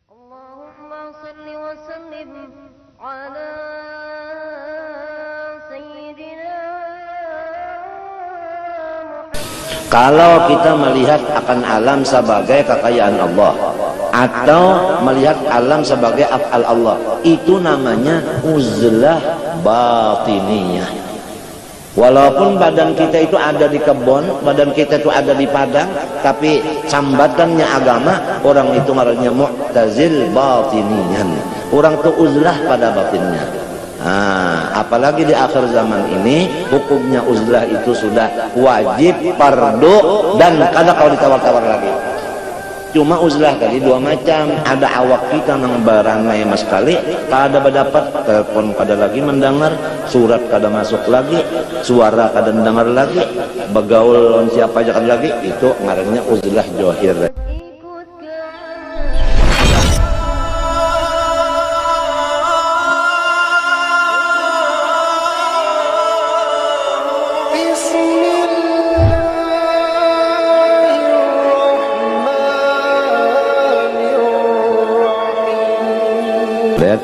Allahumma salli wa sallim ala sayyidina Muhammad. Kalau kita melihat akan alam sebagai kekayaan Allah atau melihat alam sebagai af'al Allah, itu namanya uzlah batiniyah. Walaupun badan kita itu ada di kebun, badan kita itu ada di padang, tapi sambatannya agama, orang itu marahnya mu'tazil batiniyan. Orang itu uzlah pada batinnya. Apalagi di akhir zaman ini, hukumnya uzlah itu sudah wajib, fardu, dan kadang kalau ditawar-tawar lagi. Cuma uzlah tadi dua macam, ada awak kita nang baranai mas kali, kada berdapat telepon kada lagi mendengar, surat kada masuk lagi, suara kada mendengar lagi, begaul siapa aja kada lagi, itu ngarannya uzlah johir.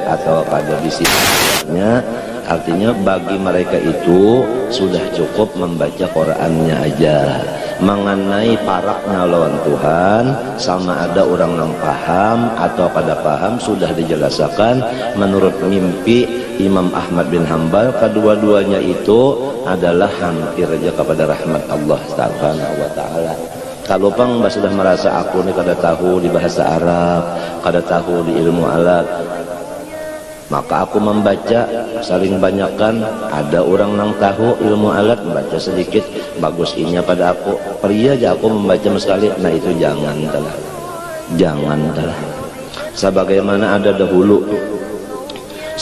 Atau pada bisnisnya, artinya bagi mereka itu sudah cukup membaca Qurannya aja. Mengenai paraknya lawan Tuhan, sama ada orang yang paham atau pada paham, sudah dijelaskan menurut mimpi Imam Ahmad bin Hanbal, kedua-duanya itu adalah hampir aja kepada rahmat Allah Subhanahu wa ta'ala. Kalau pang sudah merasa aku ini kada tahu di bahasa Arab, kada tahu di ilmu alat, maka aku membaca saling banyakkan. Ada orang yang tahu ilmu alat, membaca sedikit bagus inya pada aku, pria aja aku membaca sekali. Nah itu jangan telah. Sebagaimana ada dahulu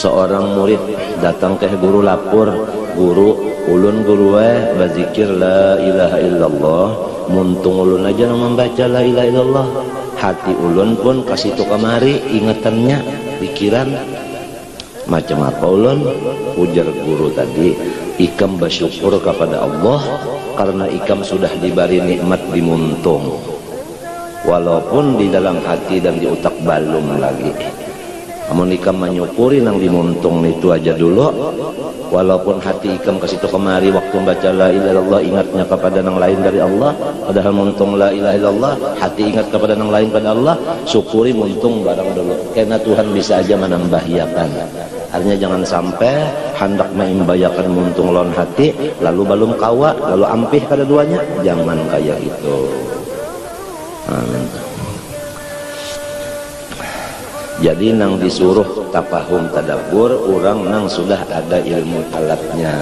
seorang murid datang ke guru lapor, guru ulun guru berzikir la ilaha illallah, muntung ulun aja yang membaca la ilaha illallah, hati ulun pun kasih tu kemari ingatannya, pikiran macam apa ulun. Ujar guru tadi, ikam bersyukur kepada Allah karena ikam sudah diberi nikmat di muntung, walaupun di dalam hati dan di utak balum lagi. Namun ikam menyukuri nang di muntung itu aja dulu, walaupun hati ikam kasih tu kemari waktu baca la ilaha illallah ingatnya kepada nang lain dari Allah, padahal muntung la ilaha illallah hati ingat kepada nang lain pada Allah, syukuri muntung barang dulu, karena Tuhan bisa aja menambahyakan. Artinya jangan sampai hendak membayakan muntung lawan hati lalu balum kawa lalu ampih kada duanya, jangan kayak itu. Amin. Jadi nang disuruh tapahum tadabbur, orang nang sudah ada ilmu alatnya.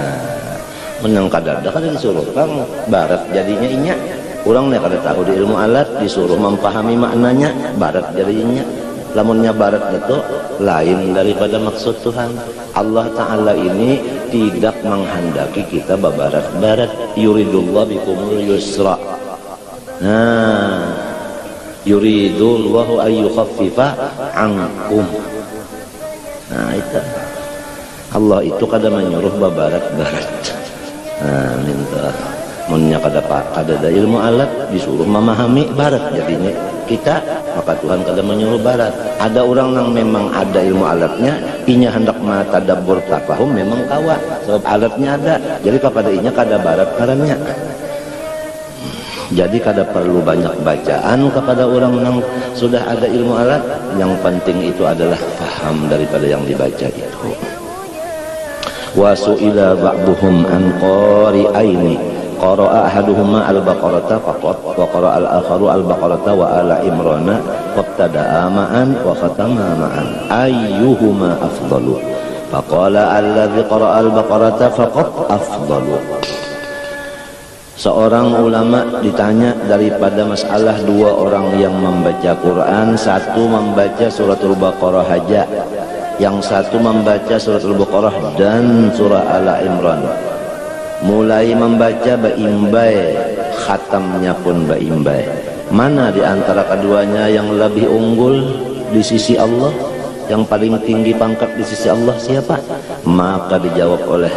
Menang kada ada kada disuruh kang barat jadinya inya. Orang nih kada tahu di ilmu alat, disuruh memahami maknanya, barat jadinya. Lamunnya barat itu lain daripada maksud Tuhan. Allah Ta'ala ini tidak menghendaki kita babarat-barat. Yuridullah bikumul yusra. Yuridullahu ayyukhaffifa ankum. Nah itu Allah itu kadang menyuruh babarat-barat. Minta munnya kada ada ilmu alat disuruh memahami barat jadinya kita, maka Tuhan kadang menyuruh barat. Ada orang yang memang ada ilmu alatnya, inya hendak matadabbur tafahum memang kawa sebab alatnya ada, jadi kepada inya kada barat karannya. Jadi kada perlu banyak bacaan kepada orang yang sudah ada ilmu alat. Yang penting itu adalah paham daripada yang dibaca itu. Wa su'ila ba'duhum an qari'aini qara'a ahaduhuma al-baqarata faqat wa qara'a al-akharu al-baqarata wa ala imrana wabtada'a ma'an wa khatama ma'an ayyuhuma afdalu faqala alladhi qara'a al-baqarata faqat afdalu. Seorang ulama ditanya daripada masalah dua orang yang membaca Quran, satu membaca suratul Baqarah saja, yang satu membaca suratul Baqarah dan surah Ala Imran. Mulai membaca baimbai, khatamnya pun baimbai. Mana di antara keduanya yang lebih unggul di sisi Allah, yang paling tinggi pangkat di sisi Allah siapa? Maka dijawab oleh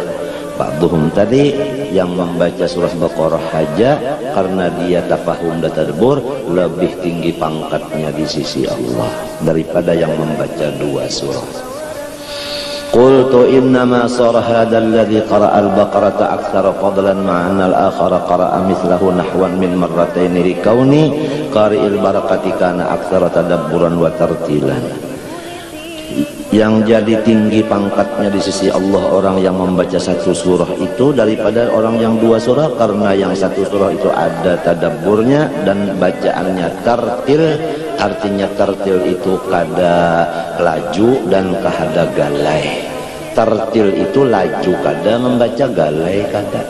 Ba'duhum tadi yang membaca surah Baqarah aja karena dia tafahum dan tadabbur lebih tinggi pangkatnya di sisi Allah daripada yang membaca dua surah. Qultu innama sara hadha alladhi qara'a al-baqarata aktsara fadlan ma'a anna al-akhara qara'a mithlahu nahwan min marratayn li kauni qari'il barakati kana aktsara tadabburan wa tartilan. Yang jadi tinggi pangkatnya di sisi Allah orang yang membaca satu surah itu daripada orang yang dua surah, karena yang satu surah itu ada tadabburnya dan bacaannya tartil. Artinya tartil itu kada laju dan kahada galai. Tartil itu laju kada, membaca galai kada.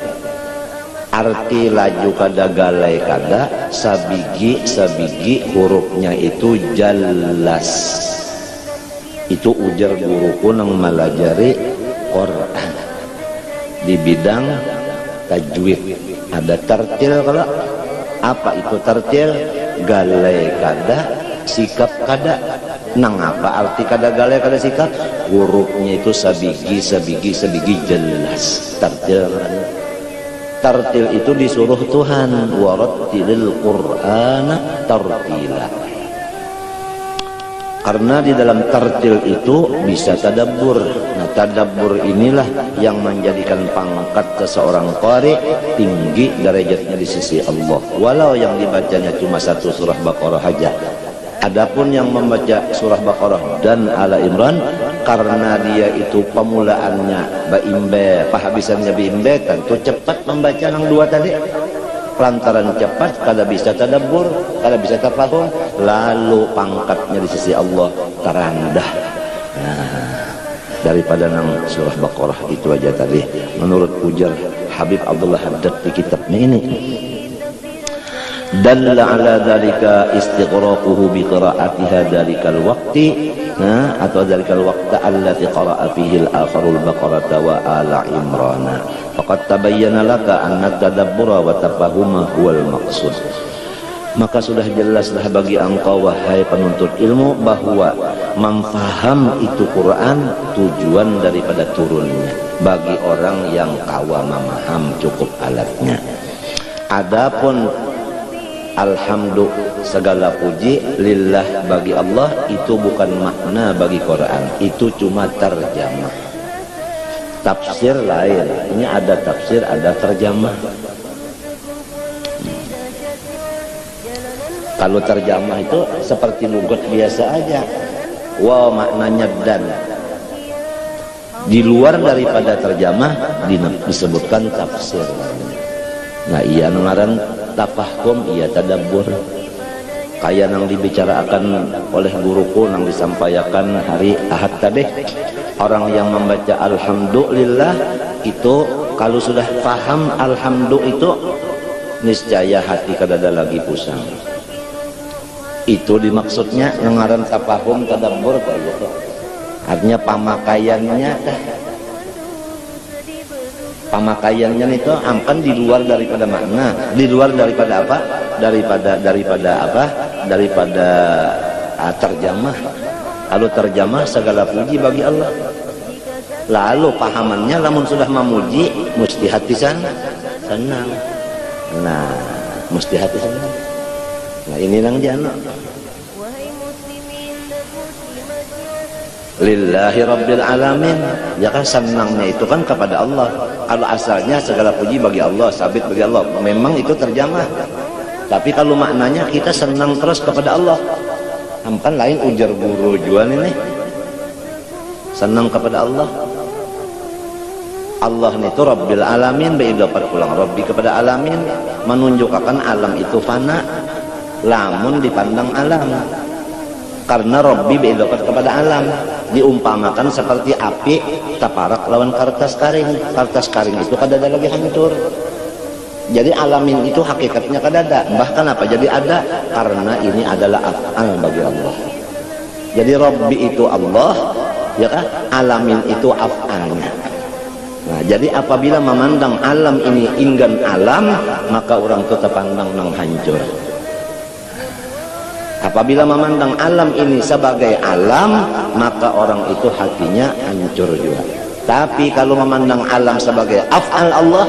Arti laju kada galai kada, sabigi hurufnya itu jelas. Itu ujar guruku nang malajari Quran di bidang tajwid. Ada tartil kalau apa itu tartil? Galai kada, sikap kada. Nang apa arti kada galai kada sikap? Hurufnya itu sabigi jelas. Tartil itu disuruh Tuhan, warattilil Qur'ana tartila. Karena di dalam tartil itu bisa tadabbur. Nah, tadabbur inilah yang menjadikan pangkat seseorang qari tinggi derajatnya di sisi Allah. Walau yang dibacanya cuma satu surah Baqarah saja. Adapun yang membaca surah Baqarah dan Ala Imran karena dia itu pemulaannya baimbe, penghabisannya baimbe, tentu cepat membaca yang dua tadi. Pelantaran cepat kada bisa tadabbur, kada bisa tafahum, lalu pangkatnya di sisi Allah terendah. Nah, daripada nang surah Baqarah itu aja tadi menurut ujar Habib Abdullah Haddad di kitabnya ini. Dalla ala dzalika istighraquhu bi qira'atiha dzalikal waqti, nah, atau dzalikal waqta allati qara'a fihi al-akharul baqarata wa ala imrana. Faqad tabayyana laka anna tadabbura wa tafahuma huwal maqsud. Maka sudah jelaslah bagi engkau wahai penuntut ilmu bahwa memfaham itu Quran tujuan daripada turunnya bagi orang yang kawa memaham cukup alatnya. Adapun alhamdulillah segala puji lillah bagi Allah itu bukan makna bagi Quran, itu cuma terjemah. Tafsir lain, ini ada tafsir, ada terjemah. Kalau terjemah itu seperti lugat biasa aja. Wow, maknanya dan. Di luar daripada terjemah disebutkan tafsir. Nah, iya ngaran tafahum, iya tadabbur. Kayak yang dibicarakan oleh guruku yang disampaikan hari Ahad tadi, orang yang membaca alhamdulillah itu kalau sudah paham alhamdulillah itu niscaya hati kada ada lagi pusing. Itu dimaksudnya ngaran tafahum tadabbur kayak gitu. Artinya pemakaiannya pemakaiannya itu ampan di luar daripada makna, di luar daripada apa? Daripada terjemah. Lalu terjemah segala puji bagi Allah. Lalu pahamannya lamun sudah memuji mesti hati senang. Nah, mesti hati senang. Nah, ini nang jana. Lillahi Rabbil Alamin. Ya kan senangnya itu kan kepada Allah. Kalau asalnya segala puji bagi Allah, sabit bagi Allah, memang itu terjemah. Tapi kalau maknanya kita senang terus kepada Allah, ampan lain ujar guru jual ini senang kepada Allah. Allah itu Rabbil Alamin, dapat pulang Rabbi kepada alamin, menunjukkan alam itu fana, lamun dipandang alam. Karena Rabbi dapat kepada alam, diumpamakan seperti api taparak lawan kertas karing. Kertas karing itu kada ada lagi hancur. Jadi alamin itu hakikatnya kada ada. Bahkan apa jadi ada? Karena ini adalah af'al bagi Allah. Jadi Rabbi itu Allah, ya kan? Alamin itu af'alnya. Nah, jadi apabila memandang alam ini inggan alam, maka orang itu terpandang nang hancur. Apabila memandang alam ini sebagai alam, maka orang itu hatinya hancur juga. Tapi kalau memandang alam sebagai af'al Allah,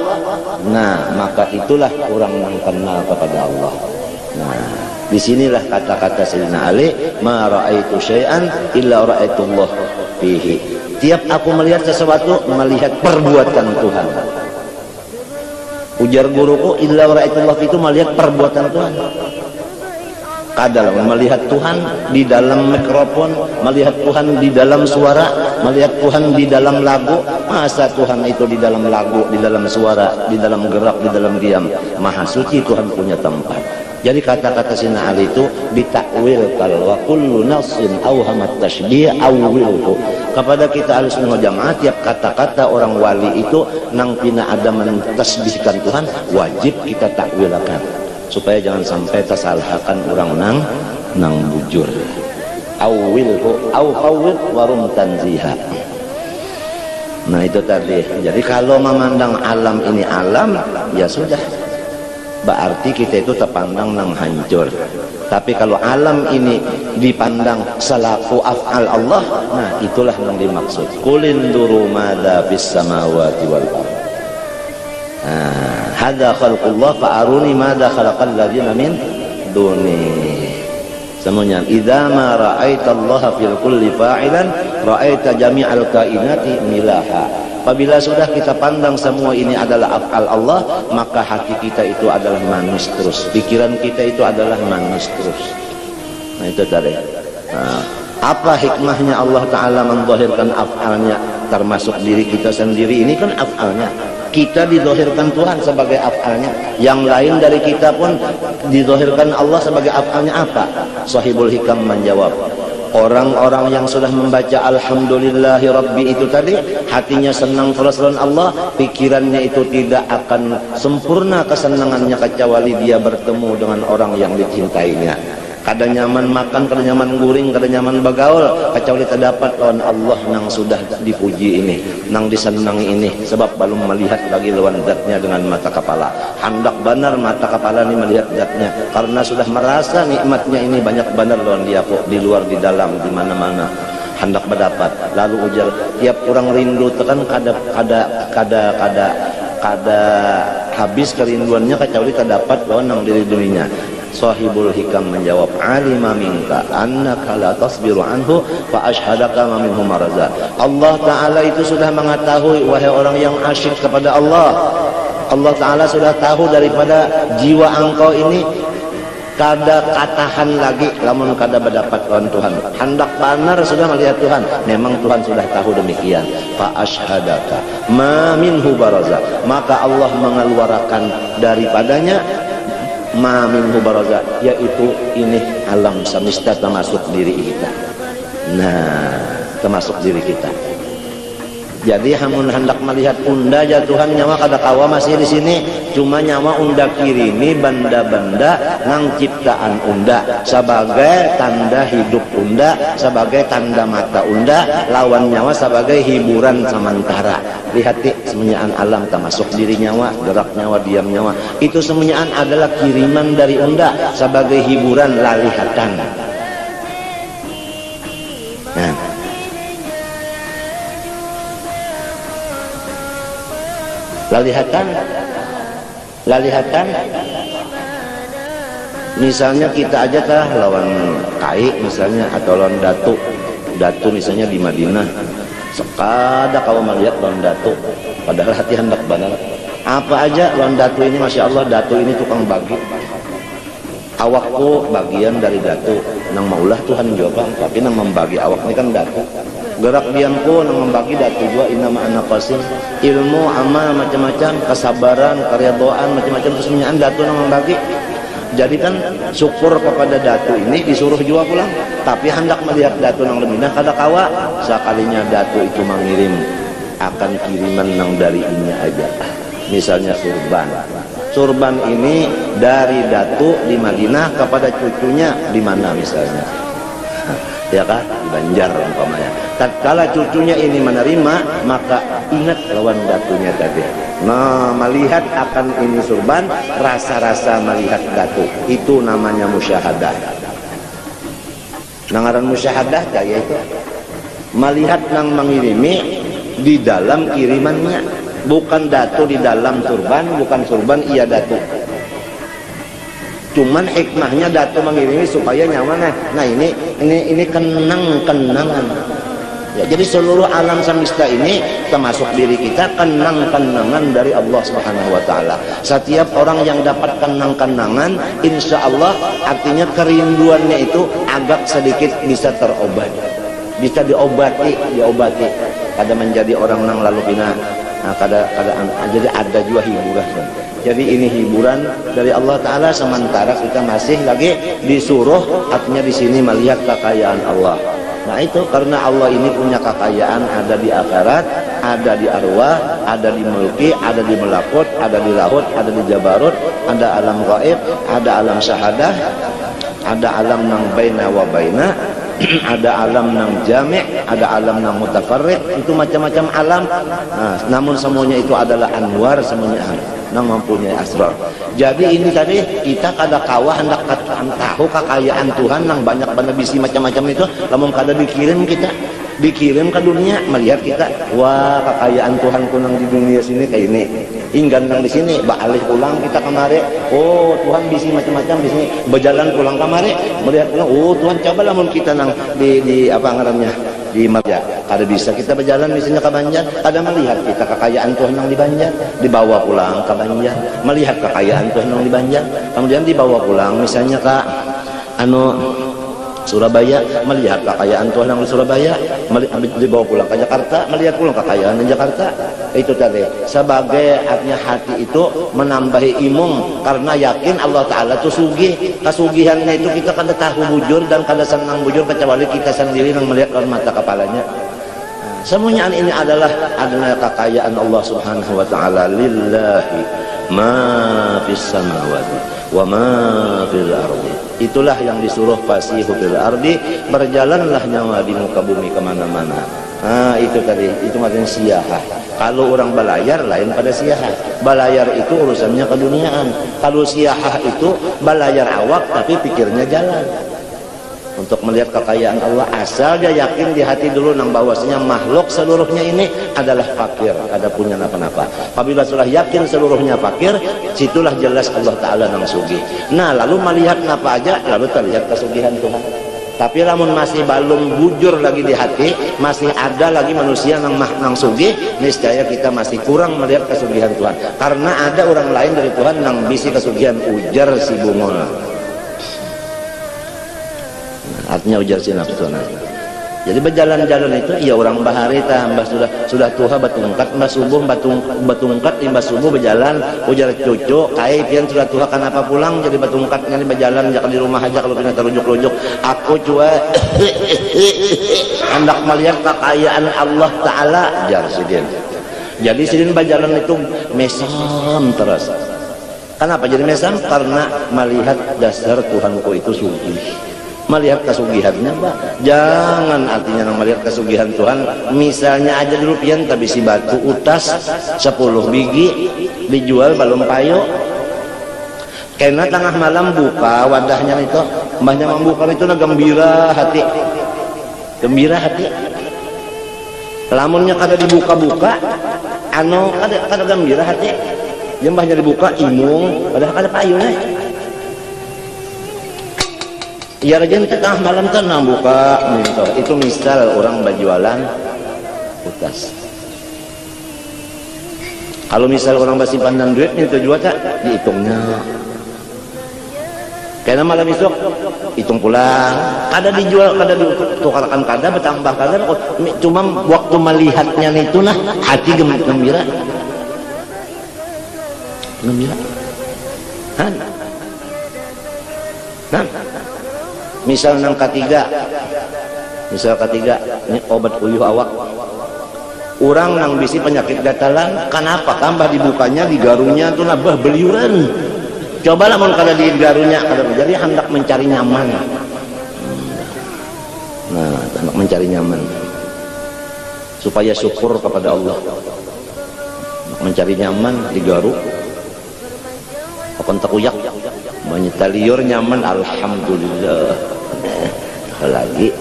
nah maka itulah orang yang kenal kepada Allah. Nah, disinilah kata-kata Sayyidina Ali, ma ra'aitu syai'an illa ra'aitullah fihi. Tiap aku melihat sesuatu, melihat perbuatan Tuhan. Ujar guruku, illa ra'aitullah itu melihat perbuatan Tuhan. Kadang melihat Tuhan di dalam mikrofon, melihat Tuhan di dalam suara, melihat Tuhan di dalam lagu. Masa Tuhan itu di dalam lagu, di dalam suara, di dalam gerak, di dalam diam? Maha suci Tuhan punya tempat. Jadi kata-kata Sayyidina Ali itu ditakwil kalau wa kullu nafsin awhamat tashbih awwilhu. Kepada kita Ahlussunnah wal Jamaah, tiap kata-kata orang wali itu nang pina ada mentasbihkan Tuhan, wajib kita takwilkan supaya jangan sampai tersalahkan orang nang bujur. Awwilhu au fawwid warum tanziha. Nah itu tadi. Jadi kalau memandang alam ini alam, ya sudah, berarti kita itu terpandang nang hancur. Tapi kalau alam ini dipandang selaku af'al Allah, nah itulah yang dimaksud. Qulin duru madza fis samawati wal ardh. Hadza khalqullah fa'aruni madza khalaqal ladzina min duni. Semuanya idza ma ra'aita Allah fil kulli fa'ilan ra'aita jami'al kainati milaha. Apabila sudah kita pandang semua ini adalah af'al Allah, maka hati kita itu adalah manis terus, pikiran kita itu adalah manis terus. Nah itu tadi. Nah, apa hikmahnya Allah Ta'ala menzahirkan af'alnya termasuk diri kita sendiri? Ini kan af'alnya. Kita dizahirkan Tuhan sebagai af'alnya. Yang lain dari kita pun dizahirkan Allah sebagai af'alnya apa? Sahibul Hikam menjawab, orang-orang yang sudah membaca Alhamdulillahi Rabbi itu tadi, hatinya senang terus dengan Allah, pikirannya itu tidak akan sempurna kesenangannya kecuali dia bertemu dengan orang yang dicintainya. Kada nyaman makan, kada nyaman guring, kada nyaman bagaul, kecuali terdapat lawan Allah yang sudah dipuji ini, yang disenangi ini, sebab belum melihat lagi lawan zatnya dengan mata kepala. Hendak benar mata kepala ini melihat zatnya, karena sudah merasa nikmatnya ini banyak benar lawan dia kok, di luar di dalam di mana-mana hendak mendapat. Lalu ujar, tiap orang rindu tekan kada habis kerinduannya kecuali terdapat lawan yang diri dirinya. Sahibul Hikam menjawab, alima minka annaka la tasbiru anhu fa ashhadaka ma minhu marza. Allah Ta'ala itu sudah mengetahui, wahai orang yang asyik kepada Allah, Allah Ta'ala sudah tahu daripada jiwa engkau ini kada katahan lagi lamun kada berdapat lawan Tuhan. Hendak benar sudah melihat Tuhan, memang Tuhan sudah tahu demikian. Fa ashhadaka ma minhu baraza, maka Allah mengeluarkan daripadanya ma minhu baraza, yaitu ini alam semesta termasuk diri kita. Nah, termasuk diri kita. Jadi hamun hendak melihat unda ya Tuhan, nyawa kada kawa masih di sini, cuma nyawa unda kirimi benda-benda nang ciptaan unda sebagai tanda hidup unda, sebagai tanda mata unda, lawan nyawa sebagai hiburan sementara. Lihat semuanyaan alam termasuk diri nyawa, gerak nyawa, diam nyawa, itu semuanyaan adalah kiriman dari unda sebagai hiburan lalihatan. Nah, lalihatan misalnya kita aja kah lawan kai misalnya, atau lawan datu misalnya di Madinah, sekada kau melihat lawan datu, padahal hati hendak benar apa aja lawan datu ini. Masya Allah, datu ini tukang bagi, awakku bagian dari datu, nang maulah Tuhan juga, tapi nang membagi awak ini kan datu. Gerak diamku nang membagi datu juga, inama anak qasim, ilmu, amal, macam-macam, kesabaran, keridhaan, macam-macam kesemuanya datu nang membagi. Jadi kan syukur kepada datu ini disuruh juga pulang, tapi hendak melihat datu nang lebih kada kawa. Sekalinya datu itu mengirim akan kiriman nang dari ini aja. Misalnya surban ini dari datu di Madinah kepada cucunya di mana misalnya, ya kah, di Banjar umpamanya. Tatkala cucunya ini menerima, maka ingat lawan datunya tadi. Nah, melihat akan ini surban, rasa-rasa melihat datu, itu namanya musyahadah. Nangaran musyahadah yaitu melihat nang mengirimi di dalam kirimannya, bukan datu di dalam surban, bukan surban iya datu. Cuman hikmahnya datu mengirimi supaya nyaman. Nah ini kenangan. Ya, jadi seluruh alam semesta ini termasuk diri kita kenang-kenangan dari Allah Subhanahu wa taala. Setiap orang yang dapat kenang-kenangan, insya Allah artinya kerinduannya itu agak sedikit bisa terobati. Bisa diobati. Kada menjadi orang nang lalu pina. Nah, jadi ada juga hiburan. Jadi ini hiburan dari Allah taala sementara kita masih lagi disuruh artinya di sini melihat kekayaan Allah. Nah itu karena Allah ini punya kekayaan, ada di akhirat, ada di arwah, ada di mulki, ada di melakut, ada di lahut, ada di jabarut, ada alam gaib, ada alam syahadah, ada alam nang baina wa baina, ada alam nang jami', ada alam nang mutafarrid, itu macam-macam alam. Nah, namun semuanya itu adalah anwar, semuanya nang mempunyai asrar. Jadi ini tadi kita kada kawah hendak tahu kekayaan Tuhan nang banyak bisi macam-macam itu, lamun kada dikirim ke dunia melihat kita, wah kekayaan Tuhan kunang di dunia sini kayak ini. Hingga nang di sini balik pulang kita kemari, oh Tuhan bisi macam-macam di sini. Berjalan pulang kemari melihat pulang, oh Tuhan coba lamun kita nang di apa ngarannya di Malaysia, kada bisa kita berjalan misalnya ke Banjar, kada melihat kita kekayaan Tuhan yang di Banjar, dibawa pulang ke Banjar, melihat kekayaan Tuhan yang di Banjar, kemudian dibawa pulang misalnya ke Surabaya, melihat kekayaan Tuhan yang di Surabaya, dibawa pulang ke Jakarta, melihat pulang kekayaan di Jakarta. Itu tadi sebagai artinya hati itu menambahi imung karena yakin Allah Ta'ala itu sugih. Kasugihannya itu kita kada tahu bujur dan kada senang bujur kecuali kita sendiri yang melihat dengan mata kepalanya. Semuanya ini adalah kekayaan Allah Subhanahu wa taala. Lillahi ma fis samawati wa ma fil ardi. Itulah yang disuruh fasihu fil ardi, berjalanlah nyawa di muka bumi kemana-mana. Nah itu tadi, itu maksudnya siyahah. Kalau orang balayar lain pada siyahah. Balayar itu urusannya keduniaan. Kalau siyahah itu balayar awak tapi pikirnya jalan. Untuk melihat kekayaan Allah, asal dia yakin di hati dulu nang bahwasanya makhluk seluruhnya ini adalah fakir, ada punya apa-apa. Apabila sudah yakin seluruhnya fakir, situlah jelas Allah Ta'ala nang sugih. Nah lalu melihat apa aja, lalu terlihat kesugihan Tuhan. Tapi lamun masih belum bujur lagi di hati, masih ada lagi manusia nang sugih, niscaya kita masih kurang melihat kesugihan Tuhan. Karena ada orang lain dari Tuhan nang bisi kesugihan, ujar si bungol. Artinya ujar si nafsuna. Jadi berjalan-jalan itu ya orang bahari tambah sudah tuha batungkat mbah subuh batungkat imbas subuh berjalan ujar cucu kai pian sudah tuha kenapa pulang jadi batungkat nyali berjalan jangan di rumah aja kalau kena terujuk-rujuk aku cua hendak melihat kekayaan Allah Ta'ala jar sidin. Jadi sidin berjalan itu mesam terus. Kenapa jadi mesam? Karena melihat dasar Tuhanku itu sugih. Melihat kesugihannya, Pak. Jangan artinya melihat kesugihan Tuhan. Misalnya aja dulu pian tapi si batu utas 10 biji dijual balum payo. Karena tengah malam buka wadahnya itu, mbahnya membuka itu gembira hati. Gembira hati. Lamunnya kada dibuka-buka, kada gembira hati. Yang mbahnya dibuka imung, padahal kada payunya. Ya rajin tengah malam tenang buka itu misal orang berjualan utas. Kalau misal orang bersimpan duit itu juga tak dihitungnya. Karena malam esok hitung pulang, kada dijual, kada ditukarkan, kada bertambah, kada cuma waktu melihatnya itu nah hati gembira. Gembira. Nah. Misal nang ketiga ini obat uyuh awak orang nang bisi penyakit datalan, kenapa tambah dibukanya di garunya tuh nabah beliuran. Cobalah mau kada di garunya kada, jadi hendak mencari nyaman. Nah hendak mencari nyaman supaya syukur kepada Allah, mencari nyaman di garu akan takuyak menyita liur nyaman, alhamdulillah lagi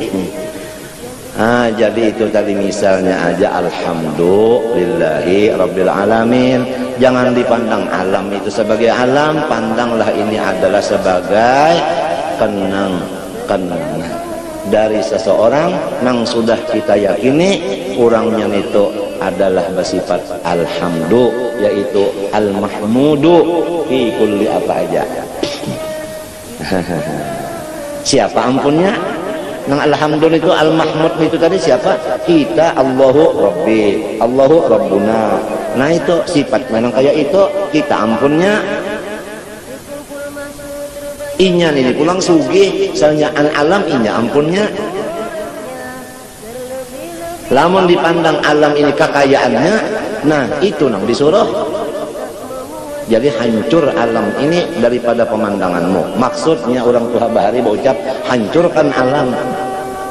Jadi itu tadi misalnya aja, alhamdulillahi rabbil alamin. Jangan dipandang alam itu sebagai alam, pandanglah ini adalah sebagai kenang-kenangan dari seseorang yang sudah kita yakini orangnya itu adalah bersifat alhamdu, yaitu al-mahmudu fi kulli apa aja. Siapa ampunnya? Nang alhamdulillah itu al-mahmud itu tadi siapa? Kita, Allahu Rabbi, Allahu Rabbuna. Nah itu sifat memang kayak itu, kita ampunnya. Inya ini pulang sugih, misalnya alam inya ampunnya. Lamun dipandang alam ini kekayaannya, nah itu nang disuruh. Jadi hancur alam ini daripada pemandanganmu. Maksudnya orang tua bahari berucap, hancurkan alam,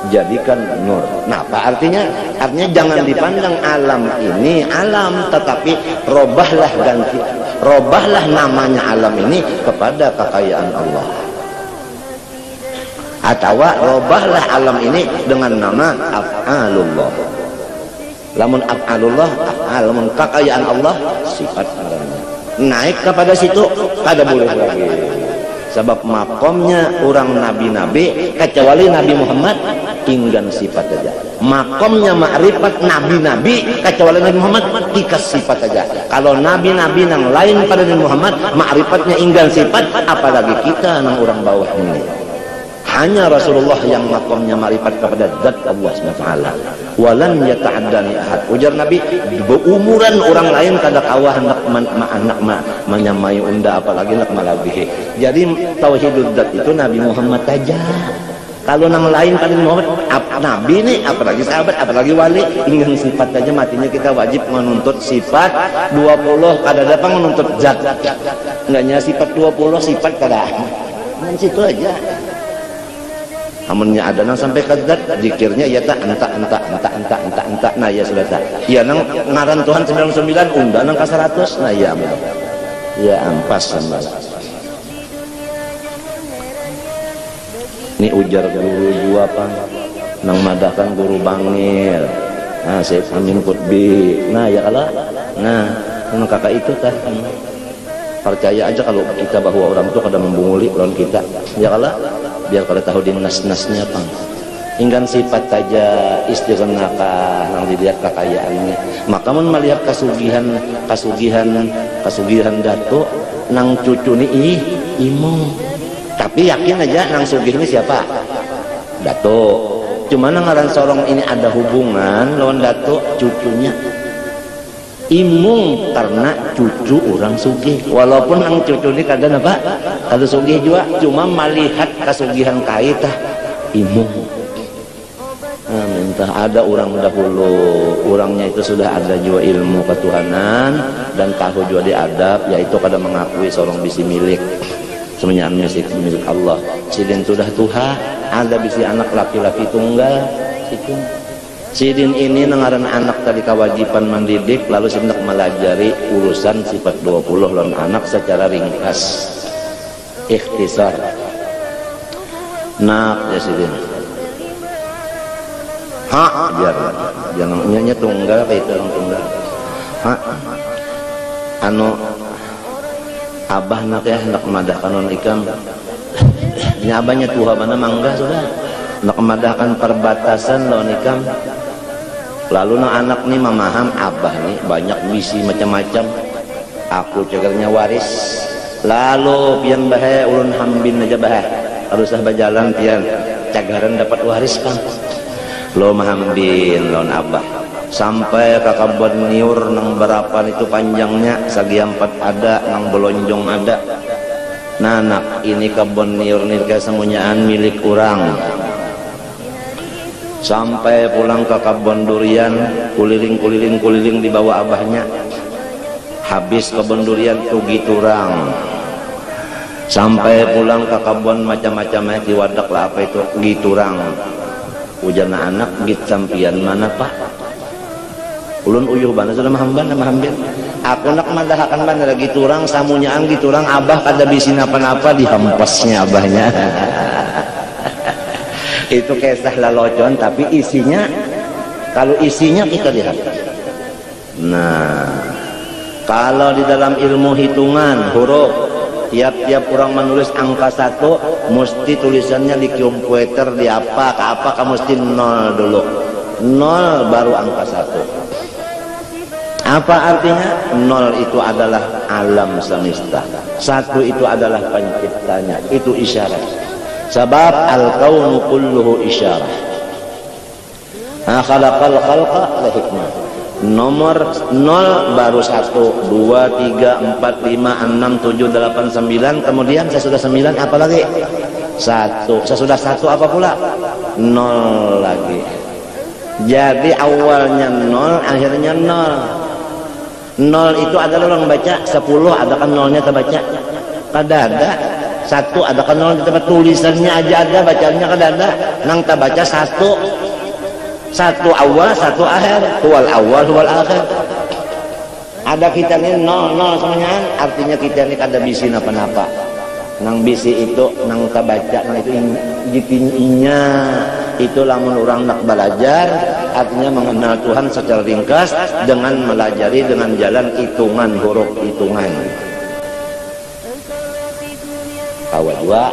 jadikan nur. Nah apa artinya? Artinya jangan dipandang alam ini alam, tetapi robahlah ganti, robahlah namanya alam ini kepada kekayaan Allah. Atau robahlah alam ini dengan nama af'alullah. Lamun af'alullah, lamun kekayaan Allah, sifat alamnya. Naik kepada situ kada boleh lagi, sebab makomnya orang nabi-nabi kecuali Nabi Muhammad inggan sifat aja. Makomnya makrifat nabi-nabi kecuali Nabi Muhammad tikas sifat aja. Kalau nabi-nabi yang lain pada Nabi Muhammad makrifatnya inggan sifat, apalagi kita yang orang bawah ini. Hanya Rasulullah yang makomnya makrifat kepada zat Allah SWT. Walan yata'addani ahad. Ujar Nabi, beumuran orang lain kada kawah nak menyamai unda, apalagi nak malabihi. Jadi tauhidul zat itu Nabi Muhammad saja. Kalau nang lain pada Muhammad, Nabi nih, apalagi sahabat, apalagi wali, ingin sifat saja, matinya kita wajib menuntut sifat 20, kada dapat menuntut zat. Enggaknya sifat 20, sifat kada. Dan situ aja. Amunnya ada nang sampai ke zat, zikirnya ya tak enta. Nah ya sudah tak. Ya nang ngaran Tuhan 99, unda nang ke 100. Nah ya amin. Ya ampas sama. Ini ujar guru jua apa? Nang madahkan guru bangil. Nah, Syekh Amin Qutbi. Nah ya Allah. Nah, nang kakak itu kan. Percaya aja kalau kita bahwa orang itu kadang membunguli lawan kita. Ya Allah. Biar kalau tahu di nas-nasnya apa, inggan sifat saja istighnaka nang dilihat kekayaannya. Maka mun melihat kasugihan datuk nang cucu ni imong, tapi yakin aja nang sugih ini siapa? Datuk. Cuma nang ngaran sorong ini ada hubungan lawan datuk cucunya. Imung karena cucu orang sugih, walaupun ang cucu ini kadang apa kada sugih juga, cuma melihat kasugihan kaitah imung. Nah, minta ada orang dahulu, orangnya itu sudah ada juga ilmu ketuhanan dan tahu juga diadab, yaitu kada mengakui seorang bisi milik, semuanya milik Allah. Sidin sudah Tuhan, ada bisi anak laki-laki tunggal situ. Sidin ini nengaran anak tadi kewajiban mendidik, lalu hendak melajari urusan sifat 20 lawan anak secara ringkas, ikhtisar. Nak ya Sidin. Biar jangan nyanyi tunggal kayak itu orang tunggal. Abah nak ya hendak memadahkan non ikam. Ini abahnya tuha mana mangga sudah. Hendak memadahkan perbatasan lawan ikam. Lalu anak nih memaham abah nih banyak misi macam-macam, aku cagarnya waris, lalu pian bahaya ulun hambin aja bahaya harus berjalan pian cagaran dapat waris kan lo mahambin lawan abah sampai ke kabon niur nang berapan itu panjangnya sagi 4 ada nang belonjong ada. Nah anak ini kabon niur nih kesemuanyaan milik orang. Sampai pulang ke kebun durian, kuliling di bawah abahnya. Habis kebun durian tugi turang. Sampai pulang ke kebun macam-macamnya di wadak lah apa itu giturang. Ujana anak git sampian mana pak? Ulun uyuh bana sudah mahambin. Aku nak madahakan bana lagi turang samunyaan giturang abah kada bisin apa-apa dihampasnya abahnya. Itu kisah lalocon, tapi isinya, kalau isinya kita lihat. Nah, kalau di dalam ilmu hitungan huruf, tiap-tiap orang menulis angka 1 mesti tulisannya di komputer, di apa mesti 0 dulu. 0 baru angka 1. Apa artinya? 0 itu adalah alam semesta, 1 itu adalah penciptanya. Itu isyarat. Sebab al-kaunu kulluhu isyarat. Khalaqal khalqa li hikmah. Nomor 0 baru 1, 2, 3, 4, 5, 6, 7, 8, 9. Kemudian sesudah 9 apa lagi? 1. Sesudah 1 apa pula? 0 lagi. Jadi awalnya 0, akhirnya 0. 0 itu adalah orang baca 10, ada kan 0-nya terbaca? Kada ada. 1 ada kan 0 tempat tulisannya aja ada, bacanya kada ada. Nang terbaca 1. 1 awal, 1 akhir. Huwal awal, huwal akhir. Ada kita ini 0 semuanya, artinya kita ini kada bisi napa-napa. Nang bisi itu nang terbaca, nang itu inya itu lamun orang nak belajar, artinya mengenal Tuhan secara ringkas dengan melajari dengan jalan hitungan huruf hitungan. Kawa juga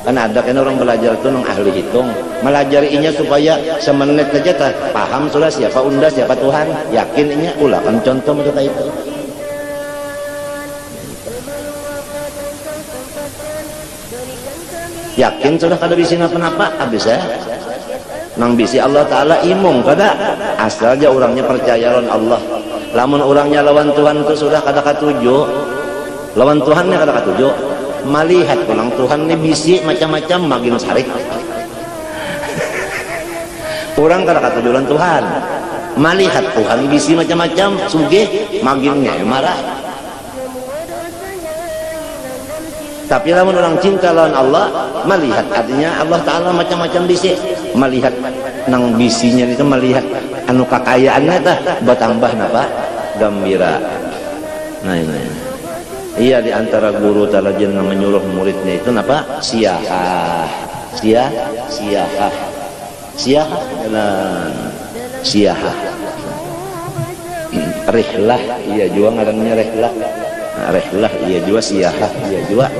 kan ada kan orang belajar itu nang ahli hitung, melajarinya supaya semenit saja tak paham sudah siapa unda siapa Tuhan, yakin inya ulah kan contoh mereka itu. Yakin sudah kada bisi napa-napa habis ya. Nang bisi Allah Ta'ala imung kada asal aja orangnya percaya lawan Allah. Lamun orangnya lawan Tuhan itu sudah kada katuju, lawan Tuhannya kada katuju, melihat orang Tuhan ini bisi macam-macam makin sarik. Orang kada katuju lawan Tuhan, melihat Tuhan bisi macam-macam sugih makinnya marah. Tapi lamun orang cinta lawan Allah, melihat artinya Allah Ta'ala macam-macam bisi, melihat nang bisinya itu, melihat anu kekayaannya tah bertambah napa gembira. Nah ini iya, di antara guru talajen menyuruh muridnya itu napa siyahah, siyahah siyahah rihlah, iya juga ngarannya rihlah. Rehlah iya juga, siyahah iya juga.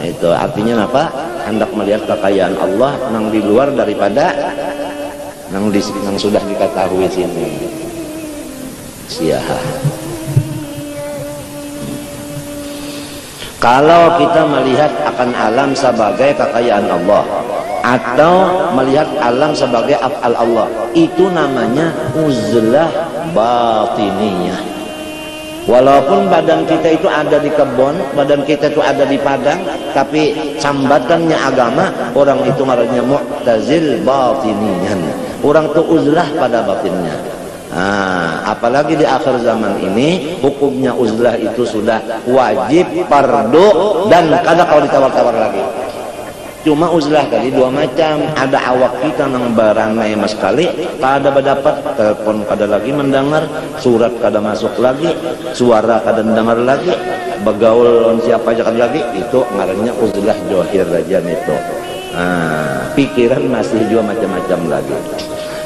Itu artinya apa? Hendak melihat kekayaan Allah nang di luar daripada nang sudah diketahui sini. Siyahah. Kalau kita melihat akan alam sebagai kekayaan Allah atau melihat alam sebagai af'al Allah, itu namanya uzlah batiniyah. Walaupun badan kita itu ada di kebun, badan kita itu ada di padang, tapi sambatannya agama, orang itu ngarannya mu'tazil batiniyan. Orang itu uzlah pada batinnya. Apalagi di akhir zaman ini, hukumnya uzlah itu sudah wajib, fardu, dan kada kalau ditawar-tawar lagi. Cuma uzlah tadi dua macam, ada awak kita nang baranai mas kali, kada berdapat telepon kada lagi mendengar, surat kada masuk lagi, suara kada mendengar lagi, begaul siapa aja kada lagi, itu ngarannya uzlah johir aja itu. Pikiran masih juga macam-macam lagi.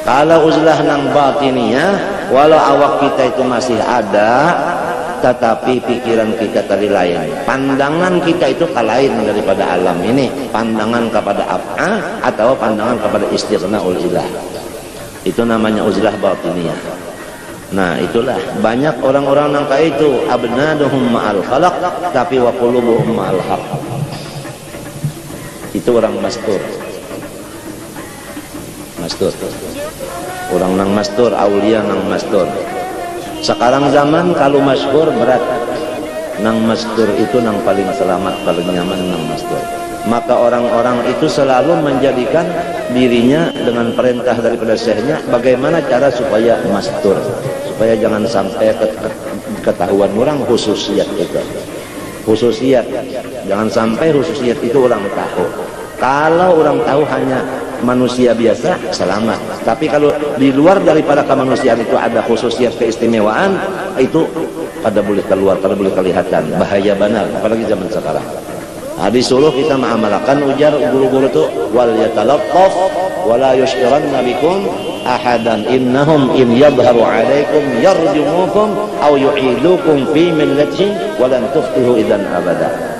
Kalau uzlah nang batinnya, walau awak kita itu masih ada, tetapi pikiran kita tadi lain, pandangan kita itu lain daripada alam ini, pandangan kepada af'al atau pandangan kepada istighna'ul ilah, itu namanya uzlah batiniyah. Nah itulah banyak orang-orang yang kayak itu, abnaduhum ma'al khalaq tapi wa qulubuhum ma'al haq. Itu orang mastur, orang nang mastur, aulia nang mastur. Sekarang zaman kalau masyhur berat, nang mastur itu nang paling selamat, paling nyaman nang mastur. Maka orang-orang itu selalu menjadikan dirinya dengan perintah daripada syekhnya bagaimana cara supaya mastur, supaya jangan sampai ketahuan orang khususiat itu. Khususiat, jangan sampai khususiat itu orang tahu. Kalau orang tahu hanya manusia biasa, selamat. Tapi kalau di luar daripada kemanusiaan itu ada khususiat keistimewaan, itu pada boleh keluar, pada boleh kelihatan. Bahaya benar, apalagi zaman sekarang. Disuruh kita mengamalkan ujar guru-guru itu wal yatalaqqaf wala yushkiranna bikum ahadan innahum in yadhharu alaikum yarjumukum aw yu'idukum fi millatihim wa lan tuflihu idzan abada.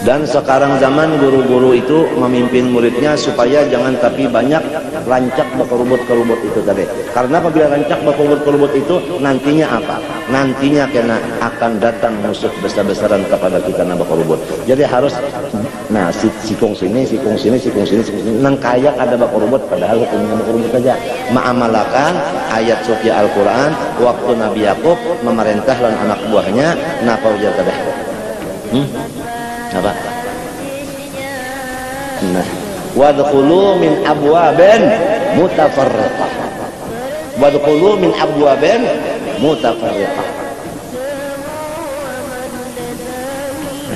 Dan sekarang zaman guru-guru itu memimpin muridnya supaya jangan tapi banyak rancak berkerubut-kerubut itu tadi. Karena apabila rancak berkerubut-kerubut itu nantinya apa? Nantinya kena akan datang musuh besar-besaran kepada kita na berkerubut. Jadi harus sikung sini, nang kaya ada berkerubut padahal hukumnya berkerubut saja. Ma'amalakan ayat suci Al-Qur'an waktu Nabi Yakub memerintah lan anak buahnya napa ujar tadi? Apa? Nah, wadkhulu min abwabin mutafarriqah. Wadkhulu min abwabin mutafarriqah.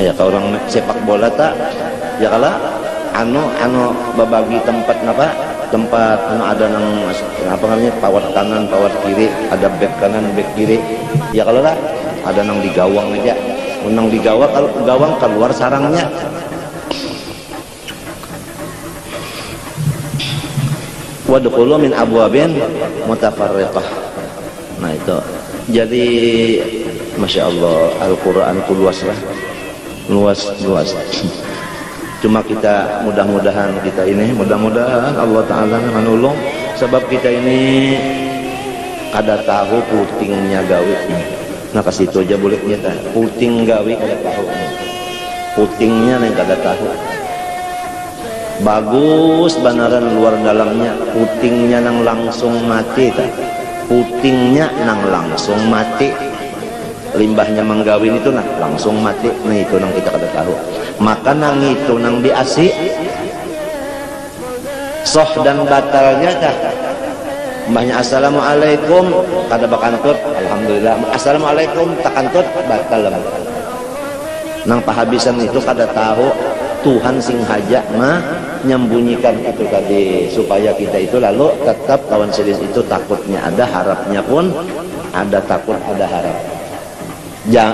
Ya kalau orang sepak bola tak, ya kalau anu babagi tempat napa? Tempat ada nang apa namanya pawat kanan, pawat kiri, ada back kanan, back kiri. Ya kalau lah ada nang di gawang aja. Menang di gawang, kalau gawang keluar sarangnya. Wadkhulu min abwabin mutafarriqah. Nah itu. Jadi Masya Allah Al-Quran itu luas lah. Luas. Cuma kita mudah-mudahan Allah Ta'ala menolong. Sebab kita ini kada tahu putingnya gawe. Nah kasih itu aja boleh nyata puting gawi kada tahu putingnya yang kada tahu bagus benaran luar dalamnya putingnya nang langsung mati tak putingnya nang langsung mati limbahnya menggawin itu nah langsung mati nah itu nang kita kada tahu maka nang itu nang diasi soh dan batalnya tak mbahnya assalamualaikum kada bakantut alhamdulillah assalamualaikum takantut batal nang pahabisan itu kada tahu Tuhan sing haja mah nyembunyikan itu tadi supaya kita itu lalu tetap kawan series itu takutnya ada harapnya pun ada takut ada harap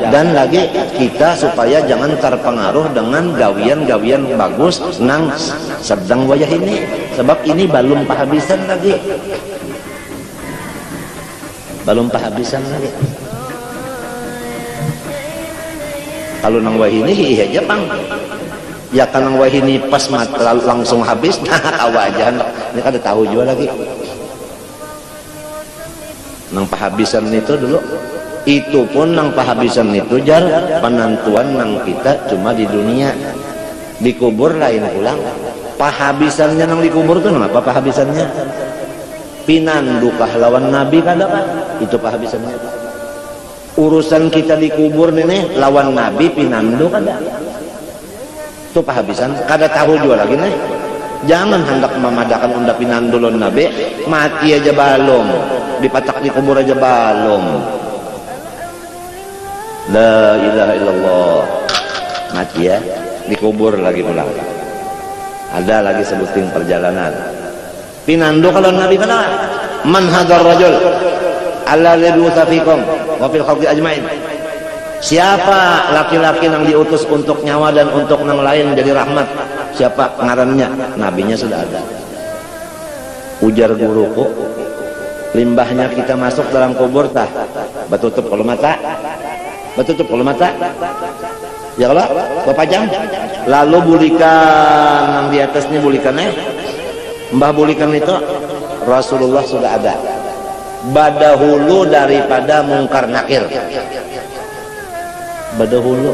dan lagi kita supaya jangan terpengaruh dengan gawian-gawian bagus nang sedang wayah ini sebab ini belum pahabisan lagi lagi. Kalau nang wahini iya aja pang. Ya kan nang wahini pas langsung habis, nah kawajan. Ini kada tahu juga lagi. Nang pahabisan itu dulu, itu pun nang pahabisan itu jar penentuan nang kita cuma di dunia. Dikubur lain pulang. Pahabisannya nang dikubur tuh nang apa pahabisannya? Pinandukah lawan Nabi kada kan? Itu pahabisannya. Urusan kita dikubur nih lawan Nabi pinandu kada? Itu pahabisan. Kada tahu juga lagi nih. Jangan hendak memadakan unda pinandu lawan Nabi, mati aja balom, dipatak dikubur aja balom. La ilaha illallah. Mati ya, dikubur lagi pulang. Ada lagi sebutin perjalanan. Pinandu kalau Nabi kata man hadzal rajul alladzi bu'itsa fikum wa fil khalqi ajmain. Siapa laki-laki yang diutus untuk nyawa dan untuk yang lain menjadi rahmat? Siapa ngarannya? Nabinya sudah ada. Ujar guruku, limbahnya kita masuk dalam kubur tah batutup kalau mata. Ya kalau Bapak jam lalu bulikan yang di atasnya bulikannya mbah bulikan itu Rasulullah sudah ada badahulu daripada mungkar nakir badahulu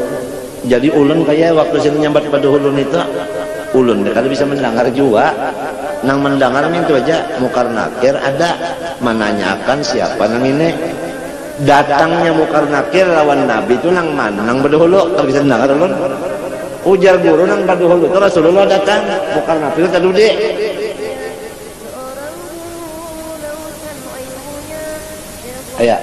jadi ulun kayak waktu sini nyambat badahulu itu ulun kada bisa mendengar juga nang mendengar itu aja mungkar nakir ada menanyakan siapa nang ini datangnya mungkar nakir lawan Nabi itu nang mana nang badahulu kada bisa mendengar ulun ujar guru nang badahulu itu Rasulullah datang mungkar nakir tadi deh. Ya.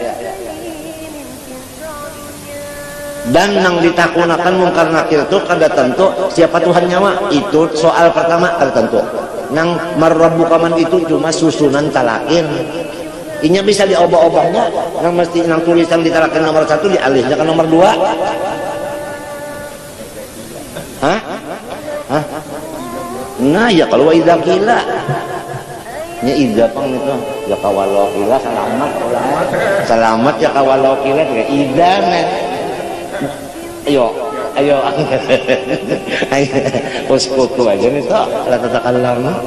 Dan yang ditakunakan mungkar nakir itu kada tentu siapa Tuhan nyawa itu soal pertama kada tentu nang marrabbukaman itu cuma susunan talakin Inya bisa diobah-obahnya, nang mesti nang tulisan ditarakan nomor 1 dialihnya ke nomor 2. Hah? Hah? Nah ya kalau idza qila nya idza pang itu ya kawalau qila selamat ya kawalau qila idza men. Ayo uskutu aja nih toh la tatakallam.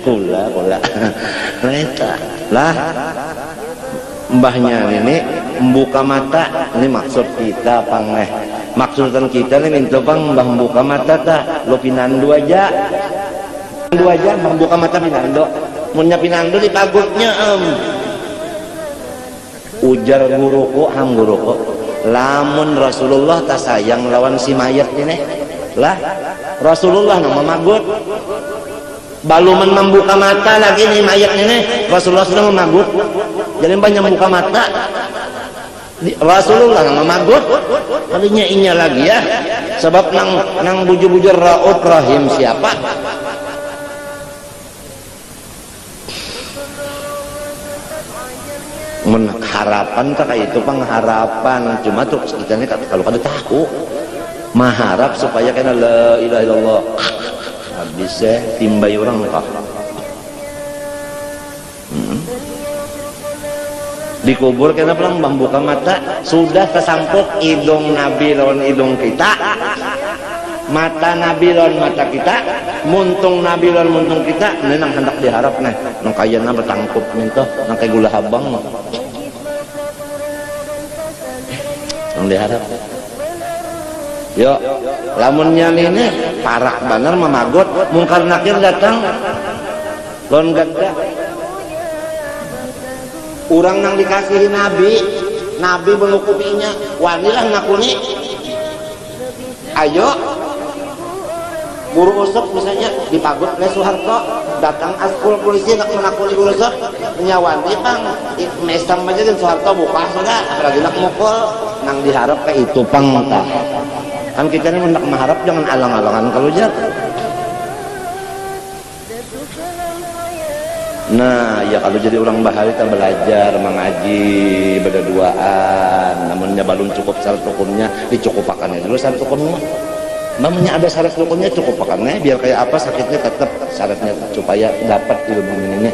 kula lah mbahnya ini membuka mata ini maksud kita pang maksudan kita nih minta pang mbah membuka mata ta lo pinando aja membuka mata pinando munnya pinando di pagutnya ujar guruku lamun Rasulullah tak sayang lawan si mayat ini lah Rasulullah nama magut baluman membuka mata lagi nih mayat ini Rasulullah sudah memagut jadi banyak membuka mata Rasulullah nama magut kalinya inya lagi ya sebab nang bujur-bujur raut rahim siapa harapan tak kayak itu pengharapan cuma tuh kita ini kalau kada tahu maharap supaya kena la ilaha illallah habis timbai orang kah dikubur kena pelang membuka mata sudah kesampuk hidung Nabi lawan hidung kita mata Nabi lawan mata kita muntung Nabi lawan muntung kita ini nang hendak diharap nih nang kayana bertangkup minta nang kayak gula habang nang diharap yo lamunnya ini parah bener memagot mungkar nakir datang lon gagga orang nang dikasihi Nabi mengukupinya wanilah ngakuni ayo guru usop misalnya dipagut oleh Soeharto datang askul polisi nak menakuni guru usop menyawani pang mesam aja dan Soeharto buka sudah apalagi nak mukul nang diharap kayak itu pang tah kan kita ini hendak mengharap jangan alang-alangan kalau jatuh. Nah ya kalau jadi orang bahari kita belajar mengaji berduaan namunnya belum cukup syarat hukumnya dicukupakannya dulu syarat hukumnya namanya ada syarat hukumnya cukupakannya biar kayak apa sakitnya tetap syaratnya supaya dapat ilmu ini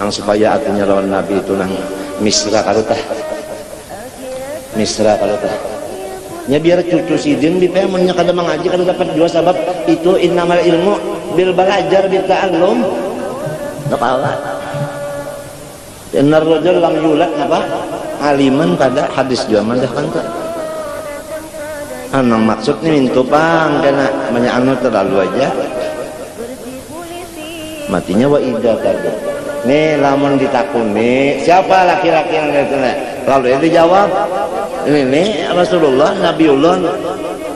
yang supaya artinya lawan Nabi itu nang misra kalutah nya biar cucu sidin di pemennya kada mengaji kada dapat dua sebab itu innamal ilmu bil balajar bil ta'allum napa innar rajul lam yulad napa aliman kada hadis juga mandah kan tuh anang maksud nih mintu pang kena banyak anu terlalu aja matinya wa idza kada nih lamun ditakuni siapa laki-laki yang itu lalu yang dijawab ini Rasulullah Nabiullah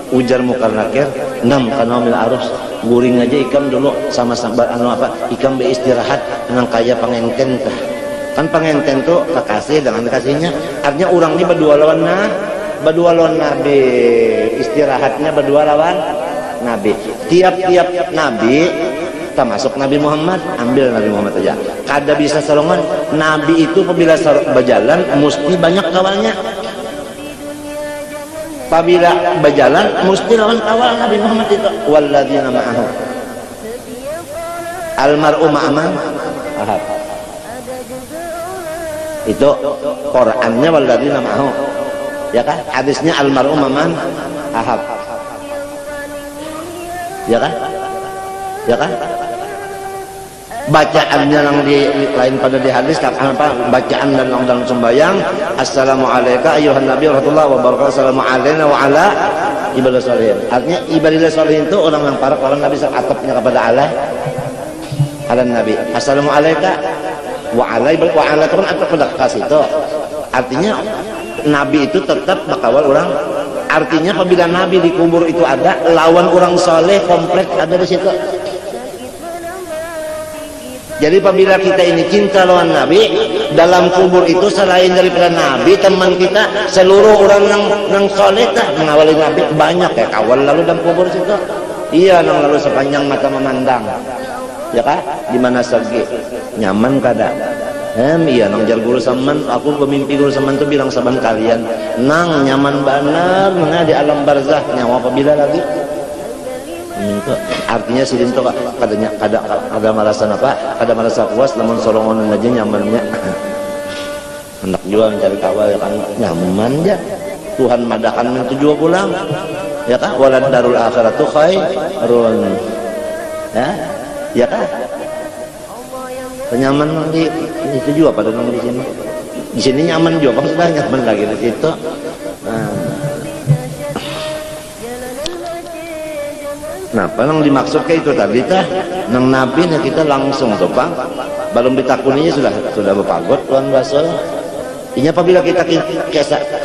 ujar mukar nakir 6 kanomil arus guring aja ikam dulu sama anu apa ikam beristirahat dengan kaya pengenten kan pengenten tuh kekasih dengan kekasihnya artinya orang ini berdua lawan Nabi istirahatnya berdua lawan Nabi tiap-tiap Nabi termasuk Nabi Muhammad ambil Nabi Muhammad aja kada bisa salongan Nabi itu apabila berjalan mesti banyak kawalnya apabila berjalan mesti lawan kawal Nabi Muhammad itu walladzina ma'ahu almar'u ma'aman ahad itu Qur'annya walladzina ma'ahu ya kan hadisnya almar'u ma'aman ahad ya kan bacaannya yang di lain pada di hadis apa bacaan dan dalam sembahyang assalamualaikum ayuhan nabi warahmatullahi wabarakatuh assalamu alaina wa ala ibadah sholihin artinya ibadah sholihin itu orang yang para nabi atapnya kepada Allah ala nabi assalamualaikum wa ala itu kan atap pada kasih itu artinya nabi itu tetap bakawal orang artinya apabila nabi dikubur itu ada lawan orang soleh komplek ada di situ. Jadi apabila kita ini cinta lawan Nabi dalam kubur itu selain daripada Nabi teman kita seluruh orang yang soleh mengawali Nabi banyak ya kawal lalu dalam kubur situ iya nang lalu sepanjang mata memandang ya kah? Di mana sagi nyaman kada? Iya nang jar guru saman, aku pemimpi guru saman tuh bilang saban kalian, nang nyaman benar nang di alam barzah nyawa apabila lagi. Itu artinya sidin tuh kadanya ada merasa apa? Kada merasa puas namun solongan aja nyamannya. Hendak juga mencari kawal ya kan nyaman ya. Tuhan madakan itu juga pulang. Ya kah? Walad darul akhiratu khairun. Ya kah? Nyaman di itu juga pada nang di sini. Di sini nyaman juga, sudah nyaman lagi di situ. Nah, apa yang dimaksud kayak itu tadi tah? Nang nabi nya kita langsung tuh Bang. Belum ditakuninya sudah berpagot tuan basol. Ini apabila kita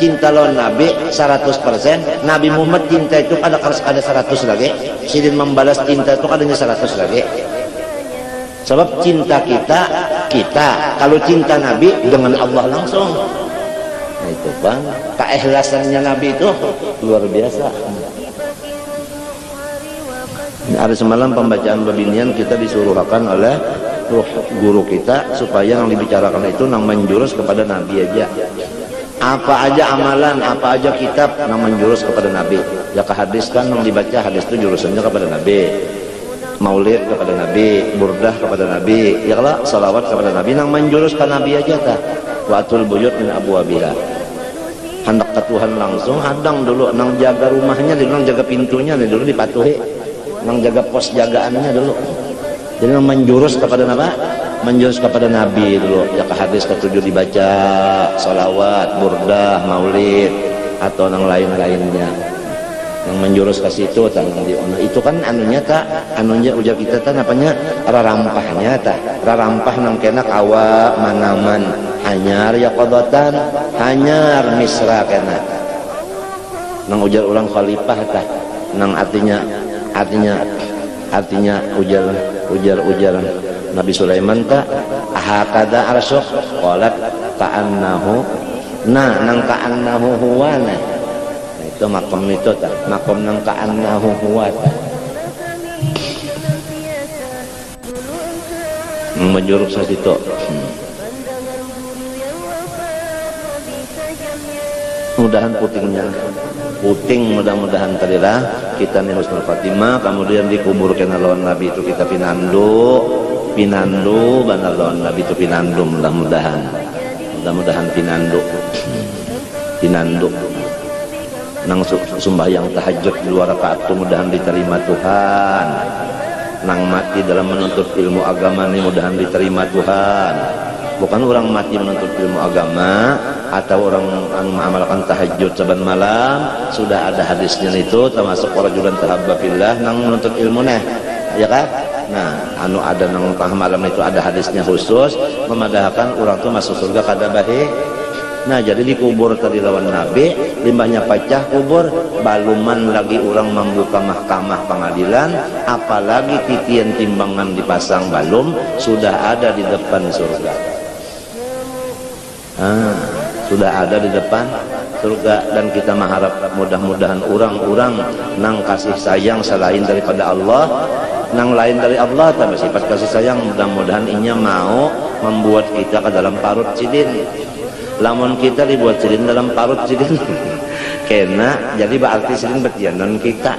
cinta lawan Nabi 100%, Nabi Muhammad cinta itu ada 100 lagi. Sidin membalas cinta itu adanya 100 lagi. Sebab cinta kita kalau cinta Nabi dengan Allah langsung. Nah itu Bang, keikhlasannya Nabi itu luar biasa. Hari semalam pembacaan babinian kita disuruhkan oleh guru kita supaya yang dibicarakan itu nang menjurus kepada Nabi aja. Apa aja amalan, apa aja kitab nang menjurus kepada Nabi. Ya ke hadis kan nang dibaca hadis itu jurusannya kepada Nabi. Maulid kepada Nabi, burdah kepada Nabi, ya kalau salawat kepada Nabi nang menjurus ke Nabi aja tah. Watul buyut min abwabiha. Hendak ke Tuhan langsung hadang dulu nang jaga rumahnya dulu, nang jaga pintunya dulu dipatuhi. Nang jaga pos jagaannya dulu. Jadi nang menjurus kepada apa? Menjurus kepada Nabi dulu. Ya ke hadis ketujuh dibaca, salawat, burdah, maulid atau nang lain-lainnya. Yang menjurus ke situ itu kan anunya tak anunya ujar kita tak apanya rarampahnya tak rarampah nang kena kawa manaman hanyar ya qadatan hanyar misra kena nang ujar ulang khalifah tak nang artinya ujar Nabi Sulaiman tak ahakada arsyuk qalat ka'annahu nang ka'annahu huwana itu makom itu tak makom nang ka'annahu huwa menjuruk sa situ. Mudahan puting mudah-mudahan tadilah kita nih husnul khatimah kemudian dikuburkan lawan Nabi itu kita pinandu benar lawan Nabi itu pinandu mudah-mudahan pinandu nang sembahyang tahajud 2 rakaat itu mudahan diterima Tuhan nang mati dalam menuntut ilmu agama ini mudahan diterima Tuhan bukan orang mati menuntut ilmu agama atau orang mengamalkan tahajud saban malam sudah ada hadisnya itu termasuk rajulan tahabba fillah nang menuntut ilmu ya kan nah anu ada nang tengah malam itu ada hadisnya khusus memadahkan orang itu masuk surga kada bahe. Nah jadi dikubur tadi lawan Nabi limbahnya pecah kubur baluman lagi orang membuka mahkamah pengadilan apalagi titian timbangan dipasang balum sudah ada di depan surga sudah ada di depan surga dan kita mengharap mudah-mudahan orang-orang nang kasih sayang selain daripada Allah nang lain dari Allah tapi sifat kasih sayang mudah-mudahan inya mau membuat kita ke dalam parut sidin lamun kita dibuat sidin dalam parut sidin kena jadi berarti sidin betianan kita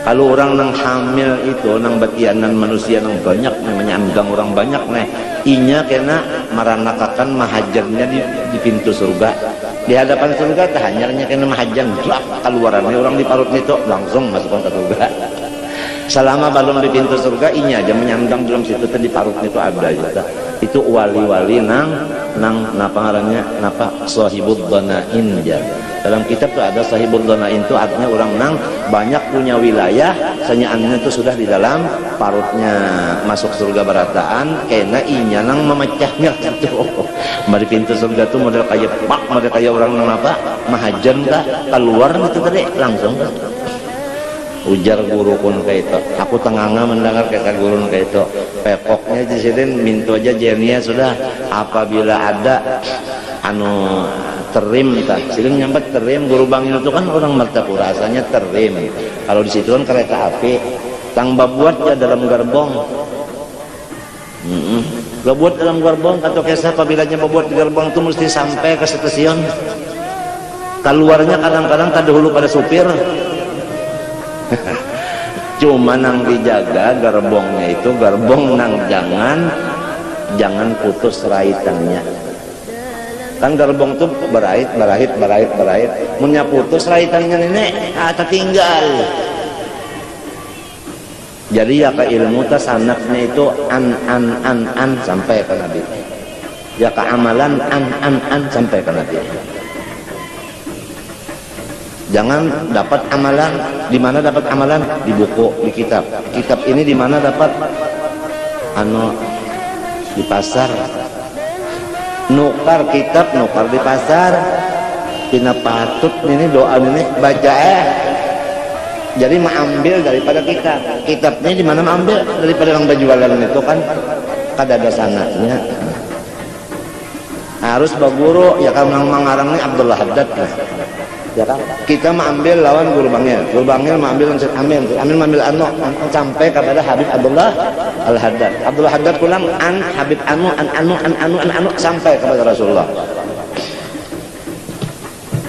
kalau orang nang hamil itu nang betianan manusia nang banyak namanya anggang orang banyak inya kena meranakakan mahajannya di pintu surga di hadapan surga hanyarnya kena mahajan blak keluarannya orang di parut itu langsung masukkan ke surga selama belum di pintu surga inya aja menyandang dalam situ di parut itu ada juga itu wali-wali nang napa ngarannya napa sahibud dhanain ya dalam kitab tuh ada sahibud dhanain itu artinya orang nang banyak punya wilayah senyaannya itu sudah di dalam parutnya masuk surga barataan kena inya nang memecahnya itu di pintu surga tuh model kayak orang nang apa mahajan kah keluar itu tadi langsung ujar guru pun kayak itu aku tenganga mendengar kata guru kayak itu pekoknya di sini minta aja jenia sudah apabila ada anu terim tah sering nyampe terim guru bangil itu kan orang Martapura rasanya terim kalau di situ kan kereta api tang babuat ya dalam gerbong Bobot dalam gerbong atau kisah apabila bobot di gerbong itu mesti sampai ke stasiun. Keluarnya kadang-kadang tak dahulu pada supir. Cuma nang dijaga gerbongnya itu gerbong nang jangan putus raitannya. Kan gerbong tuh berait. Munya putus raitannya nenek, tertinggal. Jadi ya ke ilmu ta sanadnya itu an sampai ke Nabi. Ya ke amalan an sampai ke Nabi. Jangan dapat amalan, di mana dapat amalan? Di buku, di kitab. Kitab ini di mana dapat? Di pasar. Nukar kitab, nukar di pasar. Pina patut ini doa ini baca Jadi mengambil daripada kitab. Kitabnya di mana mengambil? Daripada yang berjualan itu kan kada ada sanadnya. Harus baguru ya kan mengarangnya Abdullah Haddad kan. Ya kan? Kita mengambil lawan guru bangil mengambil Amin mengambil sampai kepada Habib Abdullah Al-Haddad. Abdullah Haddad pulang an Habib anu sampai kepada Rasulullah.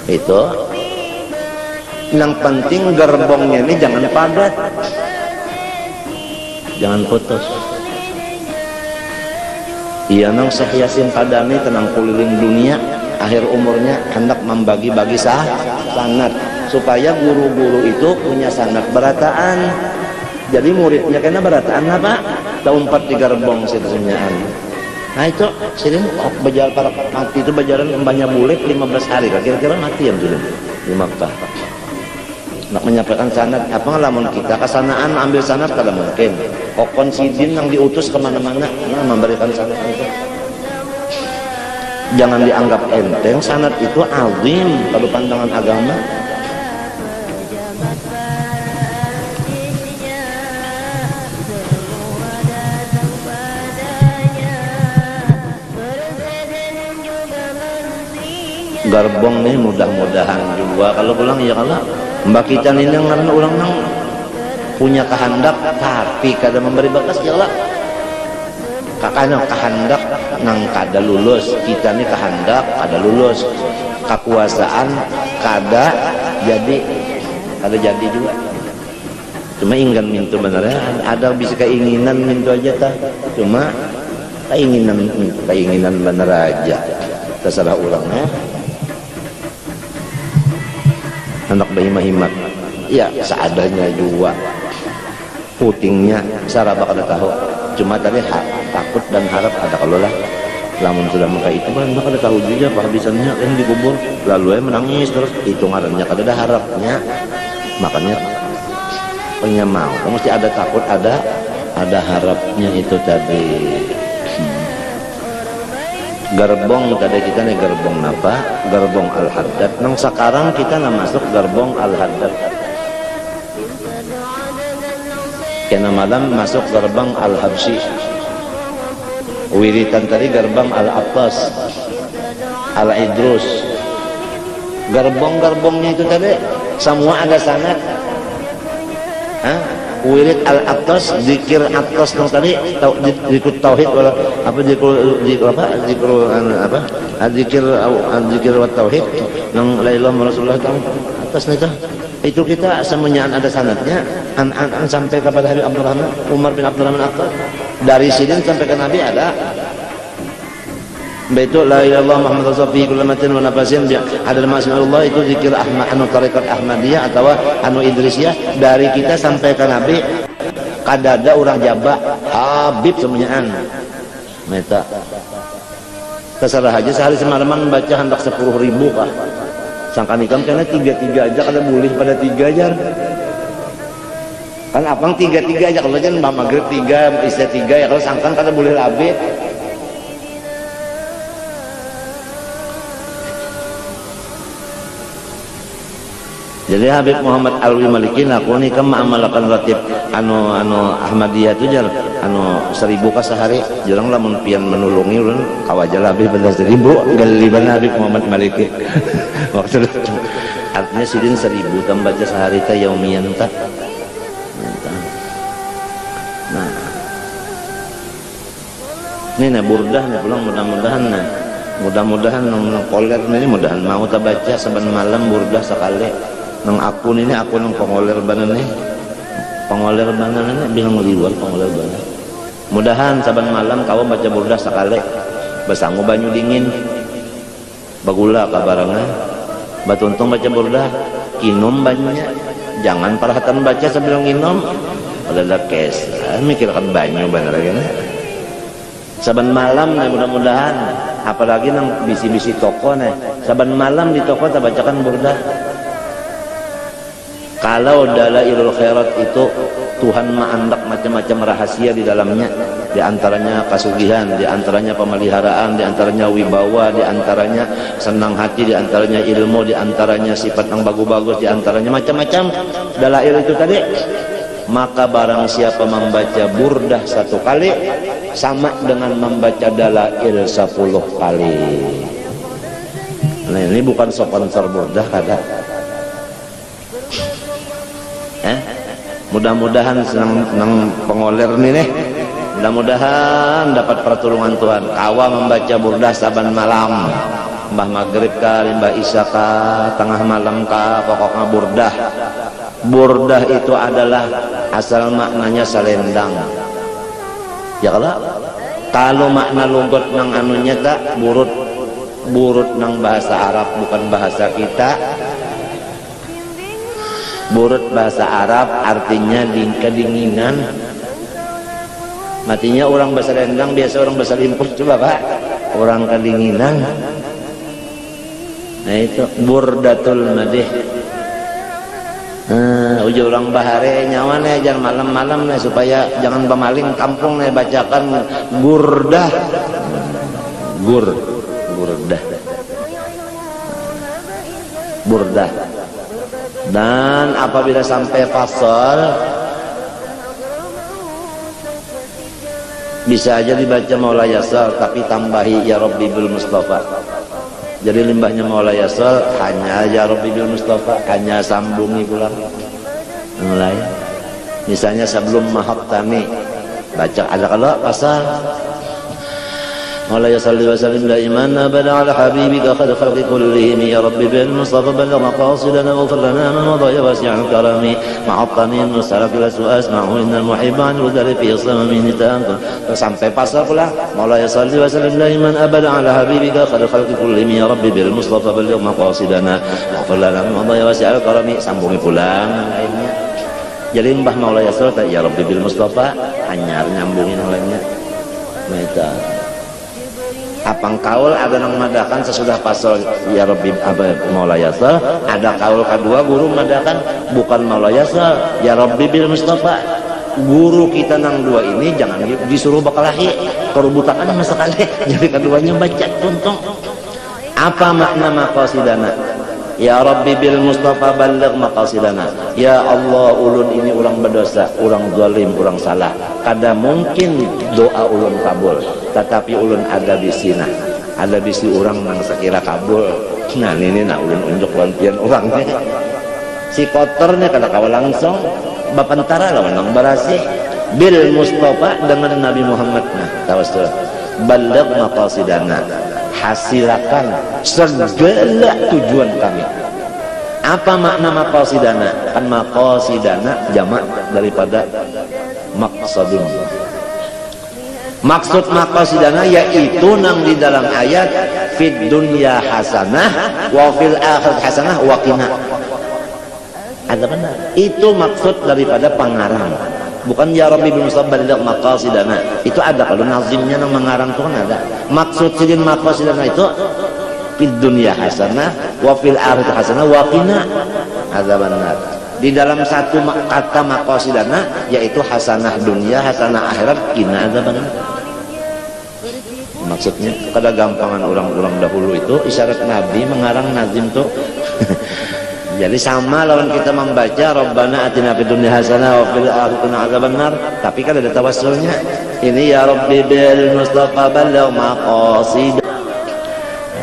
Itu yang penting gerbongnya ini jangan padat, jangan putus. Iya nang Syekh Yasin Padami tenang keliling dunia, akhir umurnya hendak membagi-bagi sanad supaya guru-guru itu punya sanad berataan. Jadi muridnya kena berataan apa? Umpat di gerbong situnyaan. Nah itu sirin bejar para mati itu bajaran banyak bulik 15 hari kira-kira mati yang dulu di Makkah. Nak menyampaikan sanad apa ngalamun kita kesanaan ambil sanad kada mungkin. Kokon sidin yang diutus kemana-mana memberikan sanad itu. Jangan dianggap enteng, sanad itu azim kalau pandangan agama. Gerbong nih mudah-mudahan juga kalau pulang ya kalau mbak kita ini karena orang nang punya kehendak tapi kada memberi bakas ya Allah kakaknya kehendak nang kada lulus kita nih kehendak kada lulus kekuasaan kada jadi juga cuma ingin mintu benernya ada bisa keinginan mintu aja ta cuma keinginan bener aja terserah orangnya. Anak berhimat ya seadanya juga putingnya sarabak ada tahu cuma tadi takut dan harap ada kalau lah lamun sudah maka itu kan ada tahu juga kehabisannya yang dikubur lalu menangis terus itu ngarannya kada ada harapnya makanya penyemau mesti ada takut ada harapnya itu tadi. Gerbong tadi kita nih gerbong apa? Gerbong Al-Haddad. Nang sekarang kita masuk gerbong Al-Haddad. Kena malam masuk gerbang Al-Habsyi. Wiritan tadi gerbang Al-Attas, Al-Idrus. Gerbong-gerbongnya itu tadi semua ada sanad. Wirid al-atas, zikir atas nang tadi zikir tauhid wala apa zikir wa tauhid nang la ilaha Rasulullah atas itu kita semuanya ada sanadnya an sampai kepada Habib Abdurrahman Umar bin Abdurrahman Aqqad dari sini sampai ke Nabi ada Baitu la ilaha illallah Muhammad Rasulullah fi kulli matin wa nafasin ada masya itu zikir Ahmad anu tarekat Ahmadiyah atau anu Idrisiyah dari kita sampai ke Nabi kadada orang Jawa Habib semuanyaan meta terserah aja sehari semalaman baca hendak 10.000 kah sangkan ikam karena 3 aja kada boleh pada 3 aja kan abang 3 aja kalau aja maghrib 3 isya 3 ya kalau sangkan kada boleh labih. Jadi Habib Muhammad Alwi Maliki lakoni kam amalakan ratib anu Ahmadiyah itu jar anu 1000 ka sehari jarang lamun pian menulungi ulun kawaja lebih bener 1000 galiban Habib Muhammad Maliki maksud artinya sidin 1000 tambah baca sehari teh yaumian tah nah Ini nah burdah nih pulang mudah-mudahan nah. Mudah-mudahan nang koler ini mudahan mau ta baca saben malam burdah sekali. Nang akun ini akun nang pengoler banan nih. Pengoler banan ini bilang liwat pengoler banan. Mudahan saben malam kau baca burdah sekali. Besangu banyu dingin. Bagula kabarangan. Batuntung baca burdah, kinum banyunya. Jangan perhatian baca sambil nginum. Ada kes. Mikirkan banyu bener kan. Saban malam nih mudah-mudahan apalagi nang bisi-bisi toko nih saban malam di toko kita bacakan burdah. Kalau dalailul khairat itu Tuhan mengandak macam-macam rahasia di dalamnya, di antaranya kasugihan, di antaranya pemeliharaan, di antaranya wibawa, di antaranya senang hati, di antaranya ilmu, di antaranya sifat yang bagus-bagus, di antaranya macam-macam dalail itu tadi. Maka barang siapa membaca burdah 1 kali sama dengan membaca dalail 10 kali. Nah ini bukan sponsor burdah kada. Mudah-mudahan senang pengoler nih. Mudah-mudahan dapat pertolongan Tuhan. Kawa membaca burdah saban malam. Mbah maghrib ka, mbah isya ka, tengah malam ka, pokoknya burdah. Burdah itu adalah asal maknanya selendang. Ya kalau makna logot nang anunya tak burut nang bahasa Arab bukan bahasa kita. Burut bahasa Arab artinya kedinginan. Matinya orang bahasa selendang biasa orang bahasa limpus coba Pak. Orang kedinginan. Nah itu burdatul madih. Ujung orang bahare nyawa nih jangan malam-malam nih supaya jangan pemaling kampung nih bacakan burdah. Burdah. Dan apabila sampai fasal bisa aja dibaca Maula Yasar tapi tambahi ya Rabbi bil Mustafa. Jadi limbahnya Maula Yasar hanya ya Rabbi bil Mustafa, hanya sambungi pulang mulai. Misalnya sebelum mahab tani baca ada kalau pasal Maula Yasar wa sallim daiman abada ala habibika khair khalqi kullihim ya Rabbi bil Mustafa balagh maqasidana wa fir lana man wadaya wasi'al karami ma'attani nusalak ila su'asma'u innal muhibban udari fi samami nitan. Sampai pasal pula Maula Yasar wa sallim daiman abada ala habibika khair khalqi kullihim ya Rabbi bil Mustafa balagh maqasidana wa fir lana man wadaya wasi'al karami. Sambungi pulang lainnya. Jadi Mbah Maula Yasar ya Rabbi bil Mustafa hanya nyambungin lainnya. Meta apang kaul ada yang madakan sesudah pasal ya Rabbi Maula Yasar, ada kaul kedua guru madakan bukan Maula Yasar ya Rabbi bil Mustafa. Guru kita nang dua ini jangan disuruh bakalahi perubutakan sama sekali. Jadi keduanya baca tuntung. Apa makna maqasidana? Ya Rabbi bil Mustafa balagh maqasidana. Ya Allah ulun ini orang berdosa, orang zalim, orang salah. Kada mungkin doa ulun kabul, tetapi ulun ada bisina. Ada bisi orang nang sekira kabul. Nah ini nak ulun unjuk lantian orang nih. Si kotornya kada kawa langsung bapantara lawan nang barasih bil Mustafa dengan Nabi Muhammad. Nah tawassul balagh maqasidana. Hasilakan segala tujuan kami. Apa makna maqasidana? Kan maqasidana jamak daripada maqsadun. Maksud maqasidana yaitu nang di dalam ayat fid dunya hasanah wa fil akhirati hasanah wa qina. Ada benar. Itu maksud daripada pengarang. Bukan ya Rabbi bil Mustafa balagh maqasidana. Itu ada kalau nazimnya nang mengarang itu kan ada. Maksud sidin maqasidana itu fid dunya hasanah wa fil akhirati hasanah wa qina adzabannar. Di dalam satu kata maqasidana yaitu hasanah dunia, hasanah akhirat, qina adzabannar. Maksudnya kada gampangan orang-orang dahulu itu isyarat Nabi mengarang nazim tuh. Jadi sama lawan kita membaca Rabbana atina fid dunya hasanah wa fil akhirati adzabannar, tapi kan ada tawassulnya. Ini ya Rabbi bil Mustafa balagh maqasid.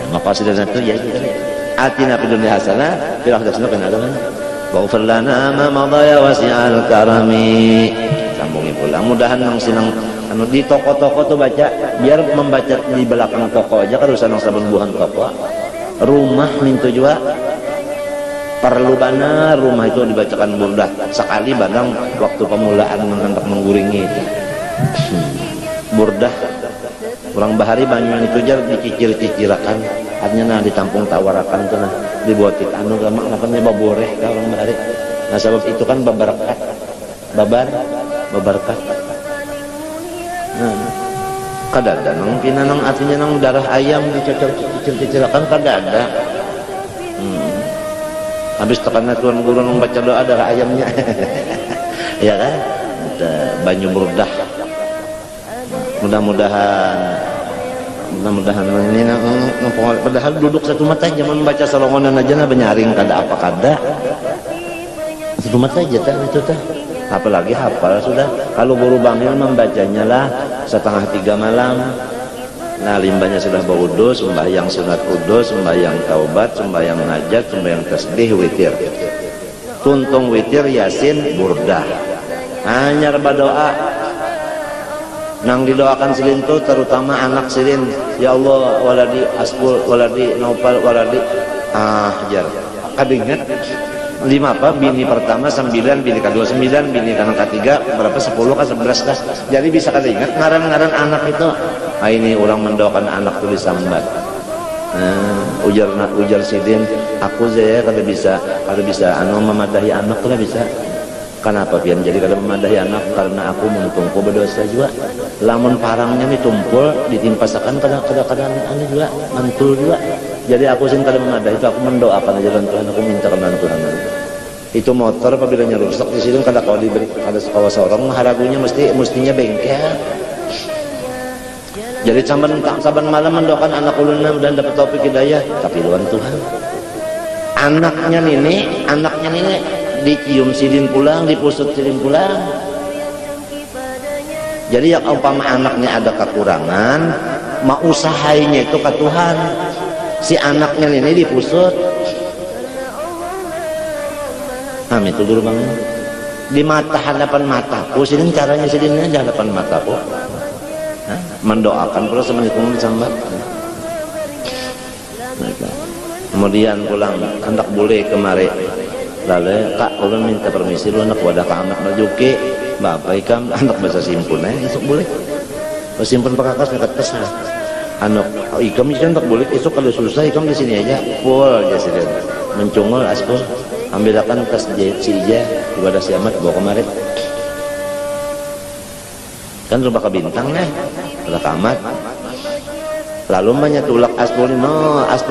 Maqasidana itu ya atina fid dunya hasanah fil akhirati adzabannar. Waghfir lana ma madha ya wasi'al karami. Sambungi pulang. Mudahan nang sinang anu di toko-toko tuh baca, biar membaca di belakang toko aja kan urusan sabun buhan toko. Rumah mintu juga perlu benar rumah itu dibacakan burdah sekali badang waktu pemulaan mengendak mengguringi itu. Burdah orang bahari banyak itu jar dicicil-cicilakan artinya nah ditampung tawarakan tuh nah dibuatin anu gamak makanya baboreh ka orang bahari. Nah sebab itu kan babarkat babarkat. Nah kadada nang pinanang artinya nang darah ayam dicicil-cicilakan kadada. Habis tekannya tuan guru nang baca doa darah ayamnya. Ya kan? Banyu burdah. Mudah-mudahan ini padahal duduk satu mata aja membaca salongonan aja nah benyaring kada apa kada satu mata aja itu apalagi hafal sudah. Kalau guru bangil membacanya lah 2:30 malam. Nah limbahnya sudah berwudu, sembahyang sunat wudu, sembahyang taubat, sembahyang hajat, sembahyang tasbih, witir. Tuntung witir, yasin, burdah. Hanya berdoa. Nang didoakan silin tu terutama anak silin. Ya Allah, waladi askul, waladi naupal, waladi jar. Kadinget 5 apa? Bini pertama 9, bini kedua 9, bini anak ketiga berapa 10 kan 11 dah. Jadi bisa kadinget ngaran-ngaran anak itu. Nah, ini orang mendoakan anak tu disambat. Ujar sidin, aku saya kada bisa anu memadahi anak kada bisa. Kenapa pian jadi kada memadahi anak? Karena aku menungku berdosa juga. Lamun parangnya ditumpul ditimpasakan kadang-kadang anu juga mantul juga. Jadi aku sing kada memadahi itu aku mendoakan aja Tuhan, aku minta kenan Tuhan. Itu motor apabila rusak di situ kada kau diberi kada kawa sorong haragunya mestinya bengkel. Jadi saban malam mendoakan anak ulun dan dapat taufik hidayah, tapi luan Tuhan. Anaknya ini dicium silin pulang, dipusut silin pulang. Jadi yang umpama anaknya ada kekurangan, mau usahainya itu ke Tuhan. Si anaknya ini dipusut. Itu dulu bang. Di mata hadapan mataku, silin caranya silinnya di hadapan mataku. Mendoakan pula semenitku sambat. Kemudian pulang hendak boleh kemari. Lalu kak ulun minta permisi lu anak wadah ka anak bajuke bapak ikam anak bahasa simpun esok boleh simpun pakakas dekat kesah anak ikam kan tak boleh esok kalau susah ikam di sini aja full aja sih mencungol aspol ambilkan tas si ija ibadah si amat bawa kemarin kan rumah bintang nih ada kamat lalu banyak tulak aspol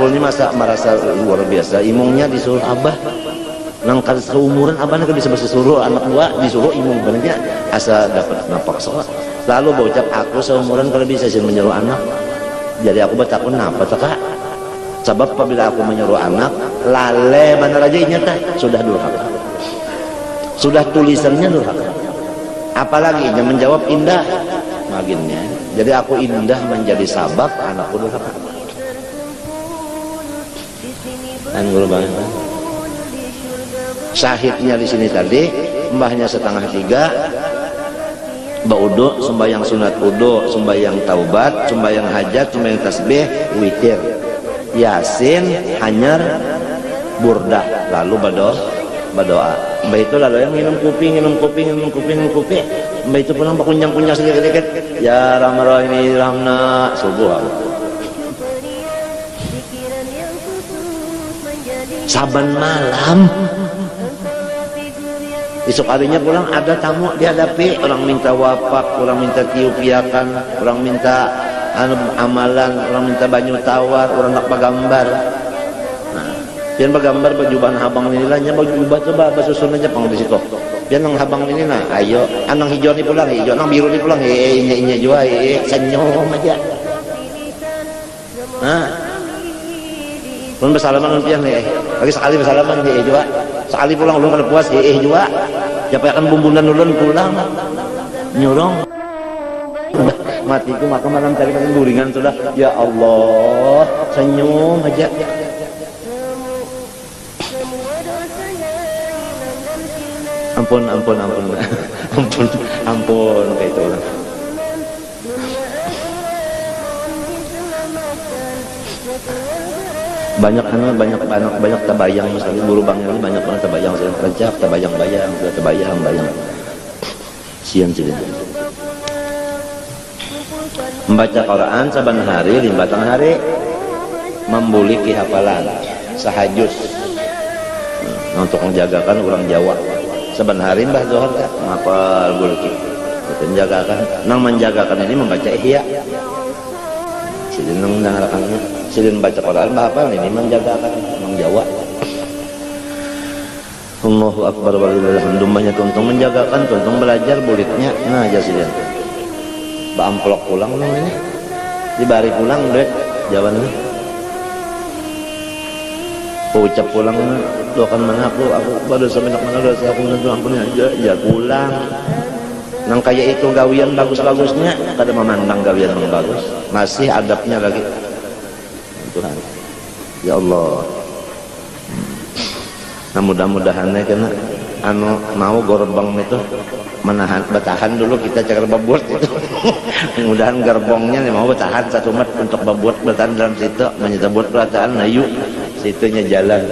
ini masa merasa luar biasa imungnya disuruh abah nang kada seumuran abang kan bisa suruh anak gua disuruh imung benernya asa dapat napak sholat lalu bocap aku seumuran kalau bisa sih menyuruh anak jadi aku bertakun napa tak sebab apabila aku menyuruh anak lale mana aja nyata sudah durhaka sudah tulisannya durhaka apalagi yang menjawab indah maginnya jadi aku indah menjadi sabab anakku durhaka dan guru banget syahidnya di sini tadi mbahnya 2:30 baudu sembahyang sunat udu sembahyang taubat sembahyang hajat sembahyang tasbih witir yasin hanyar burdah lalu berdoa mbah itu lalu yang minum kopi mbah itu pulang pakunjang sedikit ya rahmani rahmna subuh saban malam esok harinya pulang ada tamu dihadapi orang minta wafak, orang minta tiupiakan, orang minta amalan, orang minta banyu tawar, orang nak pagambar. Nah, pian pagambar baju bahan habang ini lah, nya baju coba basusun aja pang di situ. Pian nang habang ini nah, ayo, anang hijau ni pulang, hijau nang biru ni pulang, inya jua, senyum aja. Nah, pun bersalaman pian nih, lagi sekali bersalaman dia jua. Sekali pulang ulun kada puas juga siapa akan bumbunan ulun pulang nyurong matiku maka malam tadi kan guringan sudah ya Allah senyum aja ampun kayak itu banyak tabayang misalnya guru bang ini banyak banget tabayang saya kerja tabayang sian sih membaca Quran saban hari limbatan hari membuliki hafalan sahajus untuk menjagakan orang Jawa saban hari Mbah Zohar ngapal buliki menjagakan ini membaca Ihya silin baca Quran apa ini menjagakan orang Jawa. Allahu Akbar walillahil hamdu banyak untung menjagakan untung belajar bulitnya nah aja silin ba amplok pulang ini dibari pulang deh jawabannya ucap pulang doakan mana aku baru semenak mana dosa aku minta ampun aja ya pulang nang kayak itu gawian bagus-bagusnya kada memandang gawian yang bagus masih adabnya lagi Tuhan ya Allah. Nah mudah-mudahannya kena anu mau gorbang itu bertahan dulu kita cakar babut itu mudah-mudahan gerbongnya nih mau bertahan satu mat untuk babut bertahan dalam situ menyebut perasaan ayu situnya jalan.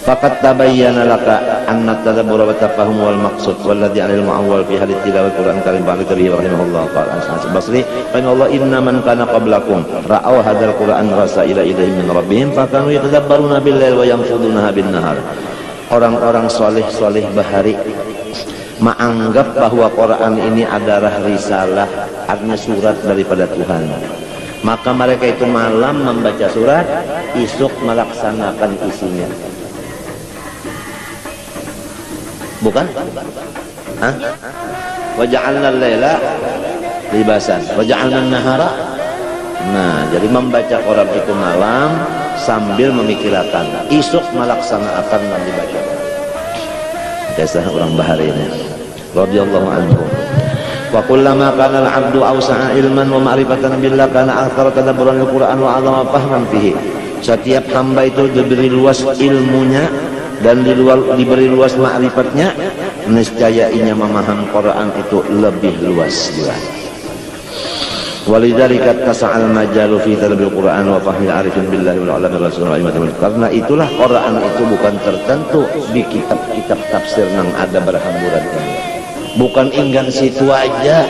Faqad tabayyana laka anna tadabbura wa tafahum wal maqsud walladhi 'alal mu'awwal fi hadits tilawat Qur'an karim ba'da tabihi rahimahullah qala Hasan Basri rahimahullah inna man kana qablakum ra'aw hadzal Qur'an rasaila ilaihim min rabbihim fakanu yatadabbaruna bil-lail wa yanfudunaha bin-nahar. Orang-orang saleh bahari menganggap bahwa Quran ini adalah risalah artinya surat daripada Tuhan. Maka mereka itu malam membaca surat, isuk melaksanakan isinya. Bukan? Hah? Wa ja'alna al-laila libasan wa ja'alna an-nahara. Nah, jadi membaca Quran itu malam sambil memikirkan, isuk melaksanakan dan dibaca. Kisah orang bahari ini. Radhiyallahu anhu. Wa kullama kana al-'abdu awsa'a ilman wa ma'rifatan billah kana aktsara tadabburan al-Qur'an wa 'azama fahman fihi. Setiap hamba itu diberi luas ilmunya dan diberi luas ma'rifatnya, niscaya ia memahami Quran itu lebih luas juga. Walidzalika tasa'al majalu fi tadabbil Quran wa fahmil arifin billahi wal ulama rasulullah. Karena itulah Quran itu bukan tertentu di kitab-kitab tafsir yang ada berhamburan ini. Bukan inggan situ aja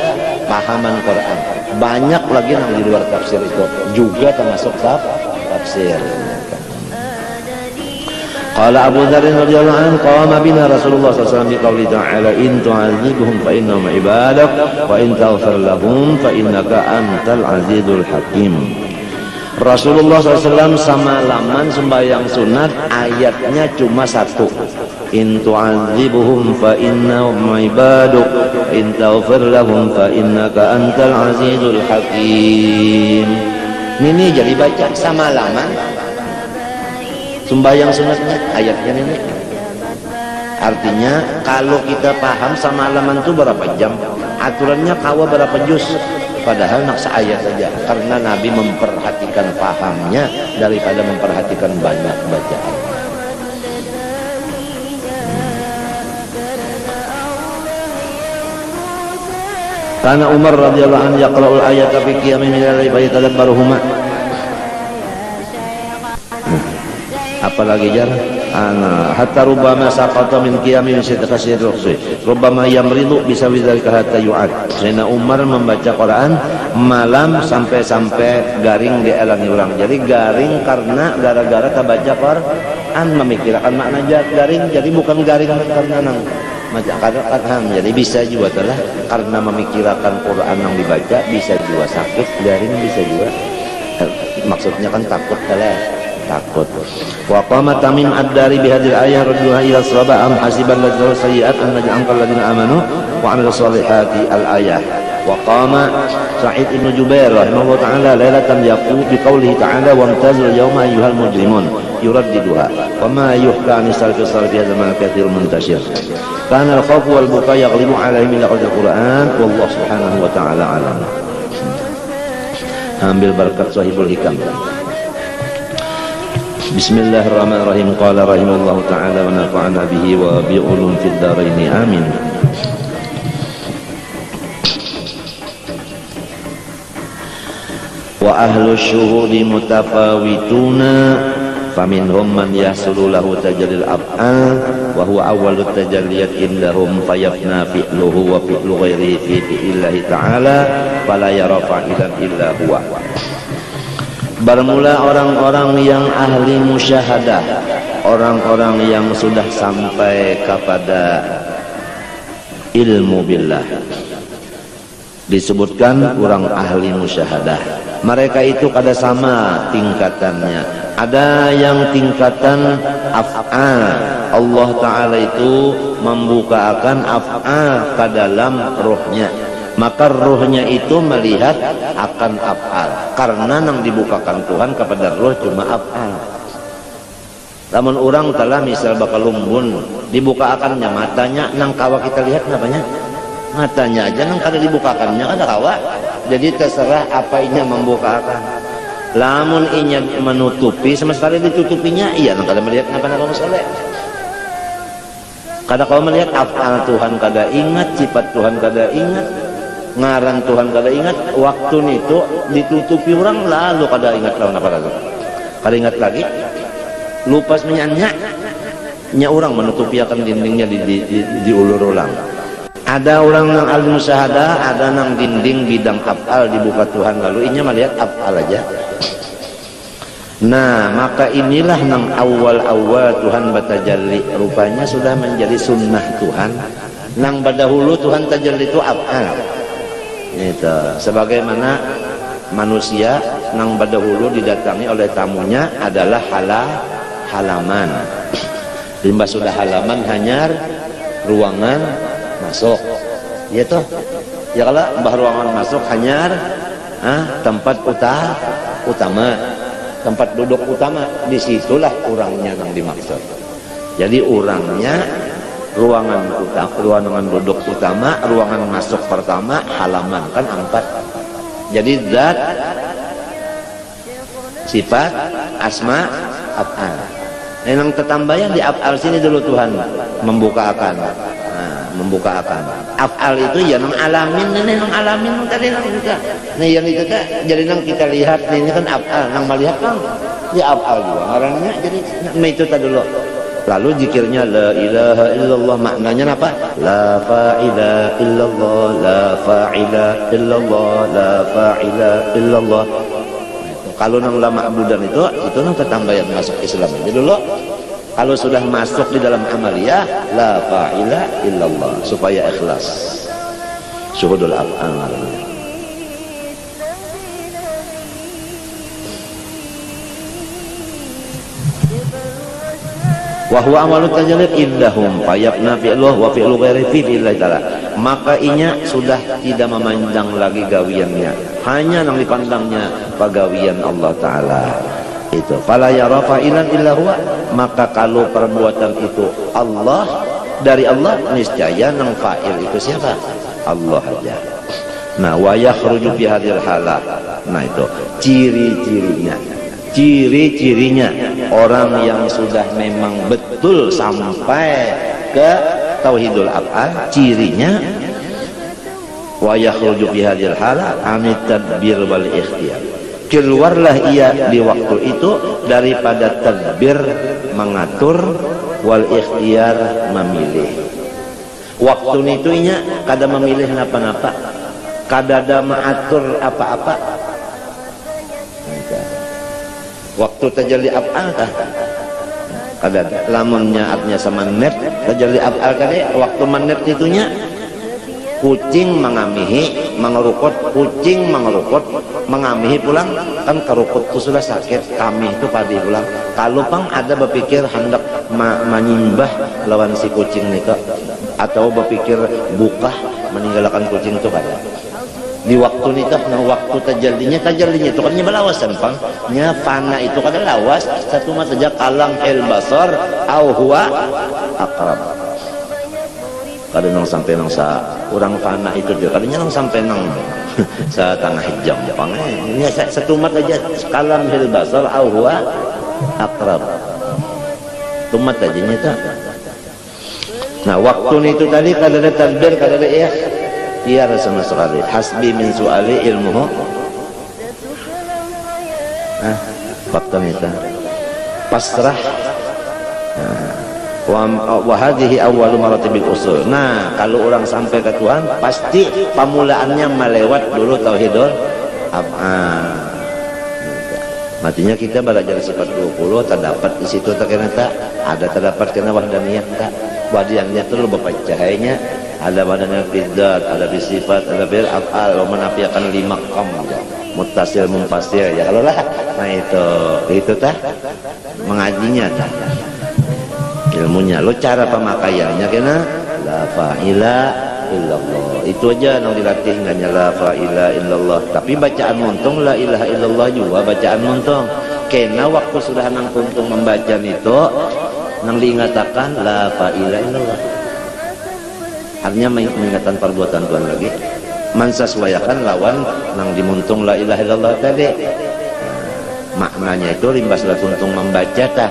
pahaman Quran. Banyak lagi yang di luar tafsir itu juga termasuk tafsir. Qala Abu Dzar radhiyallahu anhu qama bina Rasulullah sallallahu alaihi wasallam biqauli ta'ala in tu'adzibhum fa innahum ibadak wa in taghfir lahum fa innaka antal azizul hakim. Rasulullah SAW semalaman sembahyang sunat ayatnya cuma satu, in tu'adzibhum fa innahum ibaduk in taghfir lahum fa innaka antal azizul hakim. Ini jadi baca semalaman sembahyang sunatnya ayatnya ini. Artinya kalau kita paham semalaman itu berapa jam, aturannya kawa berapa juz, padahal nak seayat saja karena Nabi memperhatikan pahamnya daripada memperhatikan banyak bacaan. Karena Umar radhiyallahu anhu yaqra'ul ayata fi qiyamin min al-layli fa yatadabbaruhuma. Apalagi jar hatta rubbama saqata min qiyamin sitakasir rukhsi rubbama yamridu bisa bidzalika hatta yu'ad. Sayyidina Umar membaca Quran malam sampai garing dialami orang. Jadi garing karena gara-gara tabaca Quran memikirkan makna garing, jadi bukan garing karena nang baca Quran. Jadi bisa juga telah karena memikirkan Quran yang dibaca, bisa juga sakit garing, bisa juga maksudnya kan takut telah takut. Wa qama Tamim ad-Dari bihadil ayah radhiyallahu ila sahaba am hasiban ladzal sayyi'at an naj'al ladzina amanu wa 'amilus solihati al-ayah. Wa qama Sa'id ibn Jubair rahimahullah ta'ala lailatan yaqulu bi qoulihi ta'ala wa amtazul yawma ayyuhal mujrimun yuraddiduha wa ma yuhka an salafis salaf hadha ma kathir muntashir. Kana al-khawf wal buka yaghlibu 'alaihim min al-Qur'an wallahu subhanahu wa ta'ala alam. Ambil berkat Sahibul Hikam. Bismillahirrahmanirrahim. Qala rahimallahu ta'ala wa nafa'ana bihi wa bi ulum fid dharain amin. wa ahlu syuhudi mutafawituna faminhum man yahsulu lahu tajallil af'al wa huwa awwalut tajalliyat indahum fayafna fi'luhu wa fi'lu ghairihi fi fi'illahi ta'ala fala yara fa'ilan illa huwa. Bermula orang-orang yang ahli musyahadah, orang-orang yang sudah sampai kepada ilmu billah, disebutkan orang ahli musyahadah. Mereka itu kada sama tingkatannya. Ada yang tingkatan af'al, Allah Ta'ala itu membukakan af'al ke dalam rohnya, maka rohnya itu melihat akan af'al, karena yang dibukakan Tuhan kepada roh cuma af'al. Namun orang telah misal bakal lumbun dibukakannya matanya, nang kawa kita lihat namanya matanya aja nang kada dibukakannya kada kawa. Jadi terserah apa inya membukakan. Lamun inya menutupi sama sekali ditutupinya, iya nang kada melihat apa-apa masalah. Kada kau melihat af'al Tuhan kada ingat, sifat Tuhan kada ingat, ngaran Tuhan kada ingat, waktu itu ditutupi orang lalu kada ingat lawan apa lagi. Kada ingat lagi. Lupas menyanyi nya orang menutupi akan dindingnya diulur ulang. Ada orang yang al musyahadah, ada nang dinding bidang af'al dibuka Tuhan lalu inya melihat af'al aja. Nah maka inilah nang awal-awal Tuhan batajalli, rupanya sudah menjadi sunnah Tuhan. Nang badahulu Tuhan tajalli itu af'al itu, sebagaimana manusia nang badahulu didatangi oleh tamunya adalah halaman. Limbah sudah halaman hanyar ruangan masuk, ya toh ya. Kalau mbah ruangan masuk hanyar tempat utama, tempat duduk utama, disitulah orangnya yang dimaksud. Jadi orangnya ruangan duduk utama, ruangan masuk pertama, halaman kan 4. Jadi zat, sifat, asma, af'al. Yang ketambahan di af'al sini dulu Tuhan membukakan. Membukakan af'al itu ya nang alamin, nang alamin tadi nang juga. Nah yang itu teh jadi nang kita lihat ini kan af'al, nang melihat kan ya af'al juga ngarannya. Jadi itu tadi dulu. Lalu zikirnya la ilaha illallah, maknanya apa? La fa'ila illallah, la fa'ila illallah, la fa'ila illallah. Kalau nang lama abudan itu nang ketambahan masuk Islam. Jadi dulu kalau sudah masuk di dalam amaliyah la fa'ila illallah, supaya ikhlas syuhudul af'al. Wa huwa amalut tajallid indahum fayabna fi'luh wa fi'lu ghairi fi fi'illah ta'ala. Maka inya sudah tidak memandang lagi gawiannya, hanya yang dipandangnya pagawian Allah Ta'ala itu. Fala yara fa'ilan illa huwa, maka kalau perbuatan itu Allah, dari Allah, niscaya nang fa'il itu siapa? Allah aja. Nah wa yakhruju fi hadhil halah, nah itu ciri-cirinya orang yang sudah memang betul sampai ke tauhidul af'al, cirinya wa yakhruju fi hadhil halah anit tadbir wal ikhtiyar. Keluarlah ia di waktu itu daripada tadbir mengatur wal ikhtiyar memilih. Waktu itu inya kada memilih napa-napa, kada ada mengatur apa-apa. Waktu tajalli af'al kah? Kada lamunnya artinya sama net tajalli af'al kali waktu manet itunya kucing mengamihi mengerukut, kucing mengerukut mengamihi pulang kan kerukut itu sudah sakit, kami itu padi pulang. Kalau pang ada berpikir hendak menyimbah lawan si kucing itu atau berpikir buka meninggalkan kucing itu kada. Di waktu nikah, nah waktu tajallinya itu kan balawasan pang nya fana itu kada lawas satu mata saja kalam el basar au huwa aqrab. Kada nang sampai nang sa orang fana itu dia kadanya nang sampai nang sa tanah hijau pang nya satu mata aja kalam el basar au huwa aqrab. Tumat aja nya. Nah waktu itu tadi kada ada tadbir, kada ada iya sama sekali. Hasbi min su'ali ilmuhu fakta itu pasrah. Wa hadhihi awwalu maratibil usul. Nah, kalau orang sampai ke Tuhan pasti pemulaannya melewat dulu tauhidul af'al. Matinya kita belajar sifat 20 terdapat di situ ternyata ada terdapat kena wahdaniyah tak. Wahdaniyah itu lebih pecahnya ada wahdaniyah bidzat, ada bisifat, ada bil af'al, wa menafikan 5 maqam muttasil munfasil ya kalau lah. Nah itu tah mengajinya tah. Ilmunya lo cara pemakaiannya kena la fa'ila illallah itu aja yang dilatih hanya la fa'ila illallah. Tapi bacaan montong la ilaha illallah juga bacaan montong kena waktu sudah nang kuntung membaca itu nang diingatakan la fa'ila illallah artinya mengingatkan perbuatan Tuhan lagi mensesuaikan lawan nang dimuntung la ilaha illallah tadi. Maknanya itu limbas lah kuntung membaca tah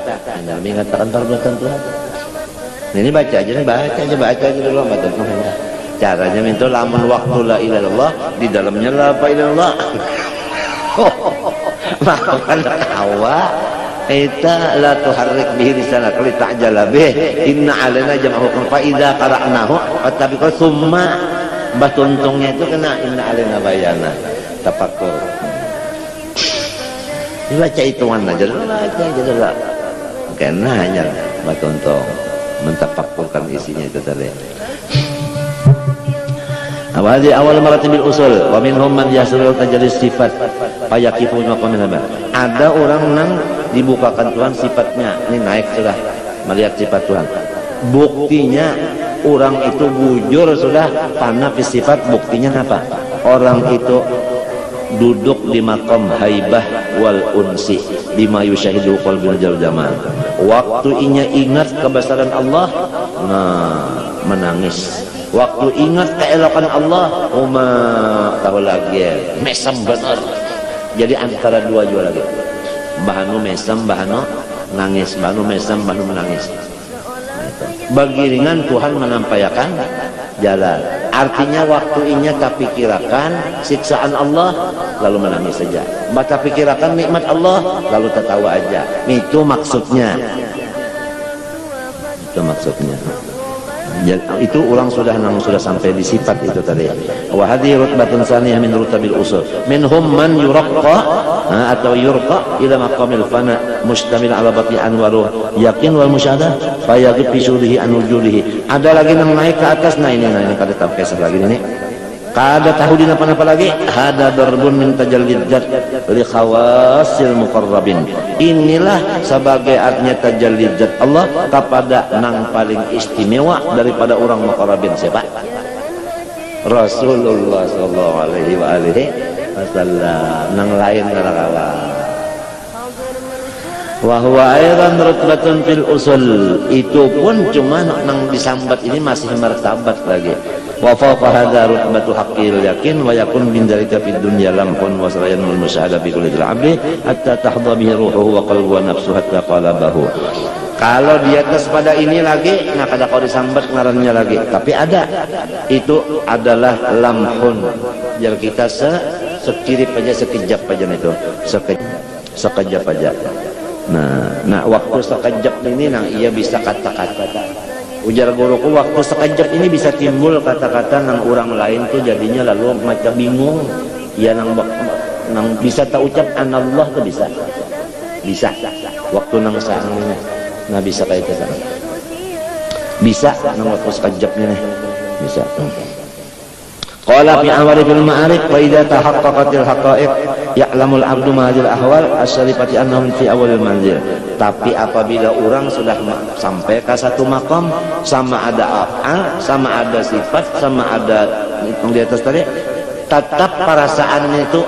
mengatakan perbuatan Tuhan. Ini baca aja dulu caranya itu lamun waktu la ilaha illallah di dalamnya la ilaha illallah makan hawa eta la tuharrik bihi lisanak li ta'jala bih inna alaina jam'ahu fa idza qara'nahu fattabiqu summa batuntungnya itu kena inna alaina bayana tafakkur. Dibaca hitungan aja dulu lah karena hanya batuntong mentafakkurkan isinya itu tadi. Awal awal maratibil usul wa minhum man yasulu tajallis sifat fayaqifu maqamil. Ada orang nang dibukakan Tuhan sifatnya ini naik sudah melihat sifat Tuhan. Buktinya orang itu bujur sudah karena sifat buktinya apa? Orang itu duduk di maqam haibah wal unsi bima yusyahidu qalbul jamal. Waktu inya ingat kebesaran Allah, nah menangis. Waktu ingat keelokan Allah, tahu lagi mesem benar. Jadi antara dua juga lagi. Bahanu mesem, bahanu nangis, bahanu mesem, bahanu menangis. Bagi ringan Tuhan menampakkan jalan. Artinya waktu inya tak pikirakan siksaan Allah lalu menangis saja. Baca pikirakan nikmat Allah lalu tertawa aja. Itu maksudnya. Itu maksudnya. Itu orang sudah sampai di sifat itu tadi. Wa hadhihi rutbatun saniyah min rutabil usul. Minhum man yuraqqa atau yurqa ila maqamil fana mustamil ala bati anwaru yakin wal musyahadah fa yaghib fi syudihi an wujudihi. Ada lagi yang naik ke atas. Nah ini kada sampai lagi ini. Kada tahu di apa lagi? Hada darbun min tajallid dzat li khawasil muqarrabin. Inilah sebagai artinya tajallid dzat Allah kepada nang paling istimewa daripada orang muqarrabin. Siapa? Rasulullah sallallahu alaihi wasallam. Nang lain kada kalah. Wa huwa aidan rutbatun fil usul. Itu pun cuma nang disambat ini masih martabat lagi. Wa fawqa hadza rutbatu haqqil yakin wa yakun min dzalika fid dunya lamhun wa sarayanul musyahadah bi kulli abdi hatta tahdha bihi ruhuhu wa qalbuhu wa nafsuhu hatta qalabahu. Kalau di atas pada ini lagi nah kada kau disambat ngarannya lagi, tapi ada itu adalah lamhun. Jadi kita sekirip aja sekejap aja itu sekejap aja. Nah waktu sekejap ini nah ia bisa kata-kata. Ujar guruku waktu sekejap ini bisa timbul kata-kata nang orang lain tuh jadinya lalu macam bingung. Ya nang bisa tak ucap anallah tuh bisa. Waktu nang saangnya nah bisa kayak itu kan. Bisa nang waktu sekejapnya nih bisa. Qala fi awali fil ma'arif wa idza tahaqqaqatil haqa'iq ya'lamul 'abdu ma hadhil ahwal asy-syarifati annahum fi awalil manzil. Tapi apabila orang sudah sampai ke satu makam, sama ada af'al, sama ada sifat, sama ada yang di atas tadi, tetap perasaannya itu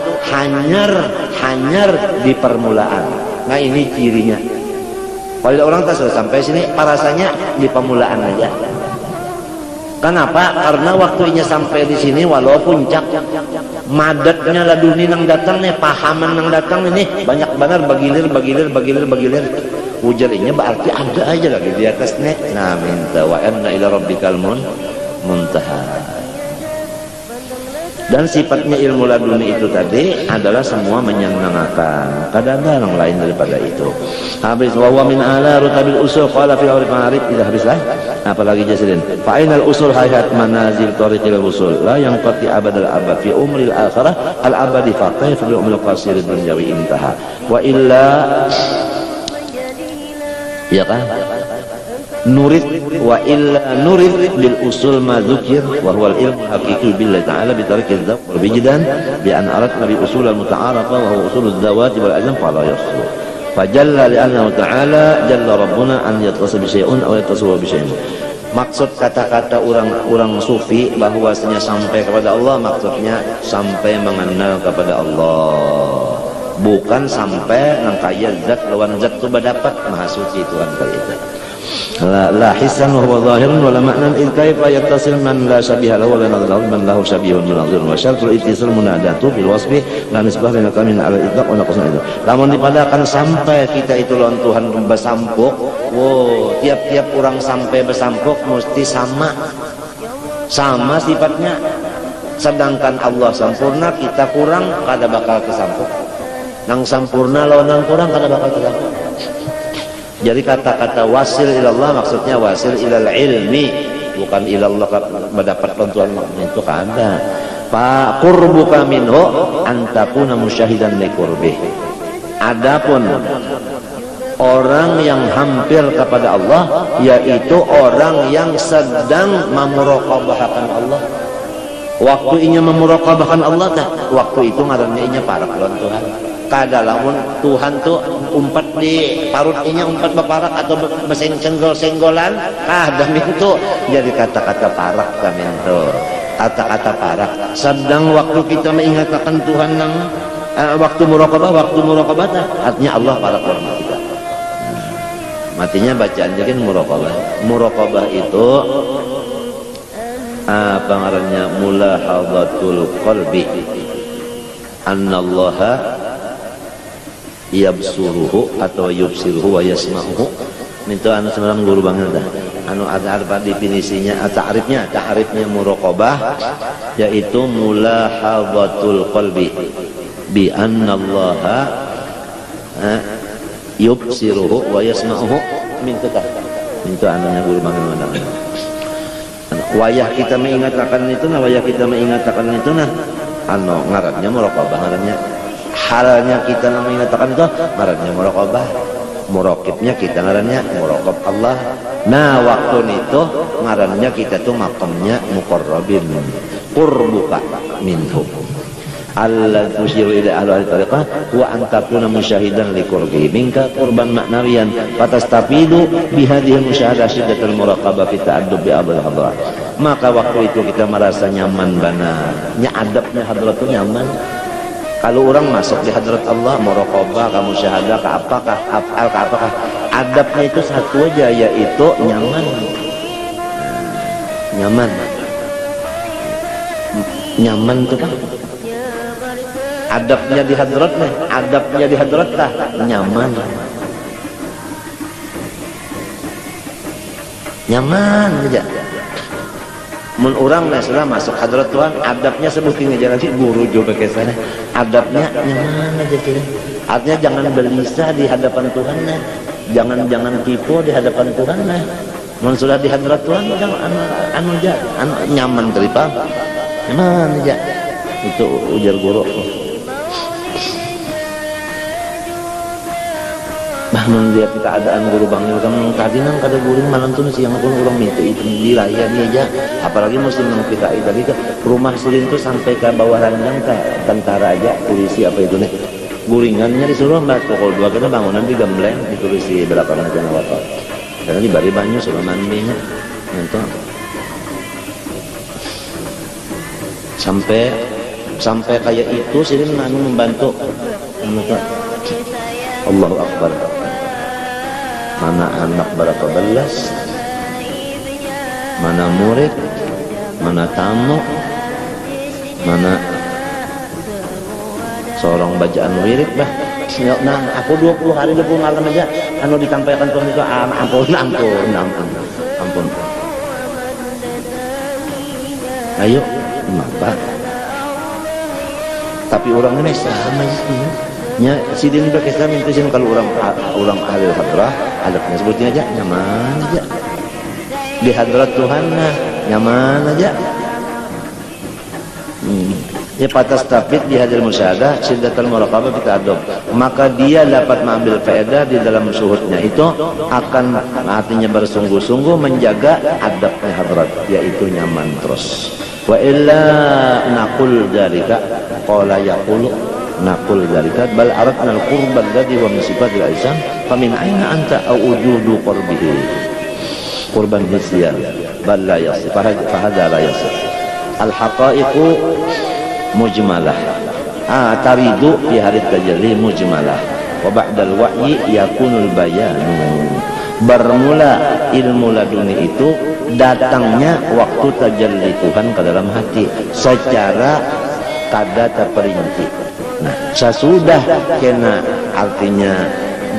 hanyar di permulaan. Nah ini cirinya. Kalau orang tak sudah sampai sini, perasaannya di permulaan aja. Kenapa? Karena waktunya sampai di sini walaupun puncak madatnya laduni nang datang nih, pahaman nang datang ini banyak benar bagilir. Ujarnya berarti ada aja lagi di atas nih. Nah minta wa anna ila rabbikal muntaha. Dan sifatnya ilmu laduni itu tadi adalah semua menyenangkan, kadang-kadang lain daripada itu. Habis wa huwa min ala rutabil usul qala fi awrif ma'arif, tidak habislah. Apalagi jasirin fa ainal usul hayat manazil tariqil usul la yanqati abadal abad fi umril akhirah al abadi fa kayfa fi umril qasir dunyawi intaha wa illa, ya kan, nurid wa illa nurid bil usul ma dzukir wa huwa al ilmu haqiqi billahi ta'ala bi tariqil dzawq wal bijdan bi an aradna bi usul al muta'arafa wa huwa usul ad-dawat wal azam fala yaslu fajalla li anna ta'ala jalla rabbuna an yattasa bi syai'un aw yattasu bi syai'in. Maksud kata-kata orang sufi bahwasanya sampai kepada Allah, maksudnya sampai mengenal kepada Allah, bukan sampai nangkaya zat lawan zat itu dapat maha suci Tuhan kali itu. La hisan wa huwa zahirun wa la ma'nan id kaifa yattasil man la syabiha lahu wa la nadhir man lahu syabihun munadhir wa syartul ittisal munadatu bil wasfi la nisbah lana kamin ala itlaq wa naqsan itu. Lamun dipadakan sampai kita itu lawan Tuhan besampuk, wow, tiap-tiap orang sampai besampuk mesti sama sifatnya. Sedangkan Allah sempurna, kita kurang, kada bakal kesampuk. Nang sempurna lawan nang kurang kada bakal kesampuk. Jadi kata-kata wasil ilallah maksudnya wasil ilal ilmi, bukan ilallah mendapat bantuan itu kada. Fa qurbuka minhu antakuna musyahidan li qurbih. Adapun orang yang hampir kepada Allah yaitu orang yang sedang memuraqabahkan Allah. Waktu inya memuraqabahkan Allah tah, waktu itu ngarannya inya parak lawan Tuhan. Kada lamun Tuhan tuh umpat di parutnya umpat beparak atau senggol-senggolan, demi itu jadi kata-kata parak kami itu, kata-kata parak. Sedang waktu kita mengingatkan Tuhan nang waktu muraqabah artinya Allah parak lawan kita. Matinya bacaan jadi muraqabah itu apa ngarannya mulahadzatul qalbi annallaha yabsuruhu atau yubsiruhu wa yasma'uhu. Itu anu sebenarnya guru banget dah. Anu ada definisinya, ta'rifnya muraqabah yaitu mulahadzatul qalbi bi annallaha yubsiruhu wa yasma'uhu. Mintu anunya guru banget mana. Wayah kita mengingatkan itu nah, anu ngarannya muraqabah, ngarannya halnya kita mengingatkan itu ngarannya muraqabah, muraqibnya kita ngarannya muraqab Allah. Nah waktu itu ngarannya kita tuh makamnya muqarrabin, qurbuka minhu alladzi tusyiru ila ahli tariqah wa antakuna musyahidan li qurbi minka qurban ma'nawiyan fatastafidu bi hadhihi musyahadah syiddatul muraqabah fi ta'addub bi abul hadrat. Maka waktu itu kita merasa nyaman benar, adabnya hadrat itu nyaman. Kalau orang masuk di hadrat Allah muraqabah, kamu syahadah ke apakah afal ke apakah, adabnya itu satu aja yaitu nyaman. Nyaman itu kan adabnya di hadrat tah nyaman aja. Mun orang setelah masuk hadrat Tuhan adabnya sebutin aja lagi guru juga ke sana, adabnya nyaman aja gitu. Artinya jangan belisah di hadapan Tuhan nah. Jangan tipu di hadapan Tuhan nah. Mun sudah di hadrat Tuhan jangan anu nyaman terima. Nyaman aja. Itu ujar guru. Bahkan lihat keadaan guru bangil kan kadinan kada guring malam tuh siang pun orang minta itu dilayani aja. Apalagi musim yang kita tadi ke rumah Silin tuh sampai ke bawah ranjang ke tentara aja polisi apa itu nih guringannya disuruh mbak pukul 2 karena bangunan digembleng ditulisi berapa aja nawatol karena di bari banyu sudah mandinya itu sampai kayak itu Silin membantu Allahu Akbar. Mana anak berapa belas, mana murid, mana tamu, mana seorang bacaan wirid bah. Nah aku 20 hari 20 malam aja anu ditampaikan Tuhan itu ampun. Ayo maka tapi orang ini sama itu nya sidin pakai Islam itu sih kalau orang ahli hadrah adabnya sebutnya aja nyaman aja di hadrat Tuhan nyaman aja. Ya patas tafid di hadir musyahadah syiddatul muraqabah bita'addub, maka dia dapat mengambil faedah di dalam syuhudnya itu akan artinya bersungguh-sungguh menjaga adabnya hadrat, yaitu nyaman terus. Wa illa naqul dzalika qala yaqulu naqul dzalika bal aradna al-qurba alladhi huwa min sifatil ihsan famin aina anta aw wujudu qurbihi qurban hisyan bal la yasif fahadha la yasif al-haqaiqu mujmalah taridu fi hari tajalli mujmalah wa ba'dal wahyi yakunul bayanu. Bermula ilmu laduni itu datangnya waktu tajalli Tuhan ke dalam hati secara kada terperinci. Nah, sesudah kena artinya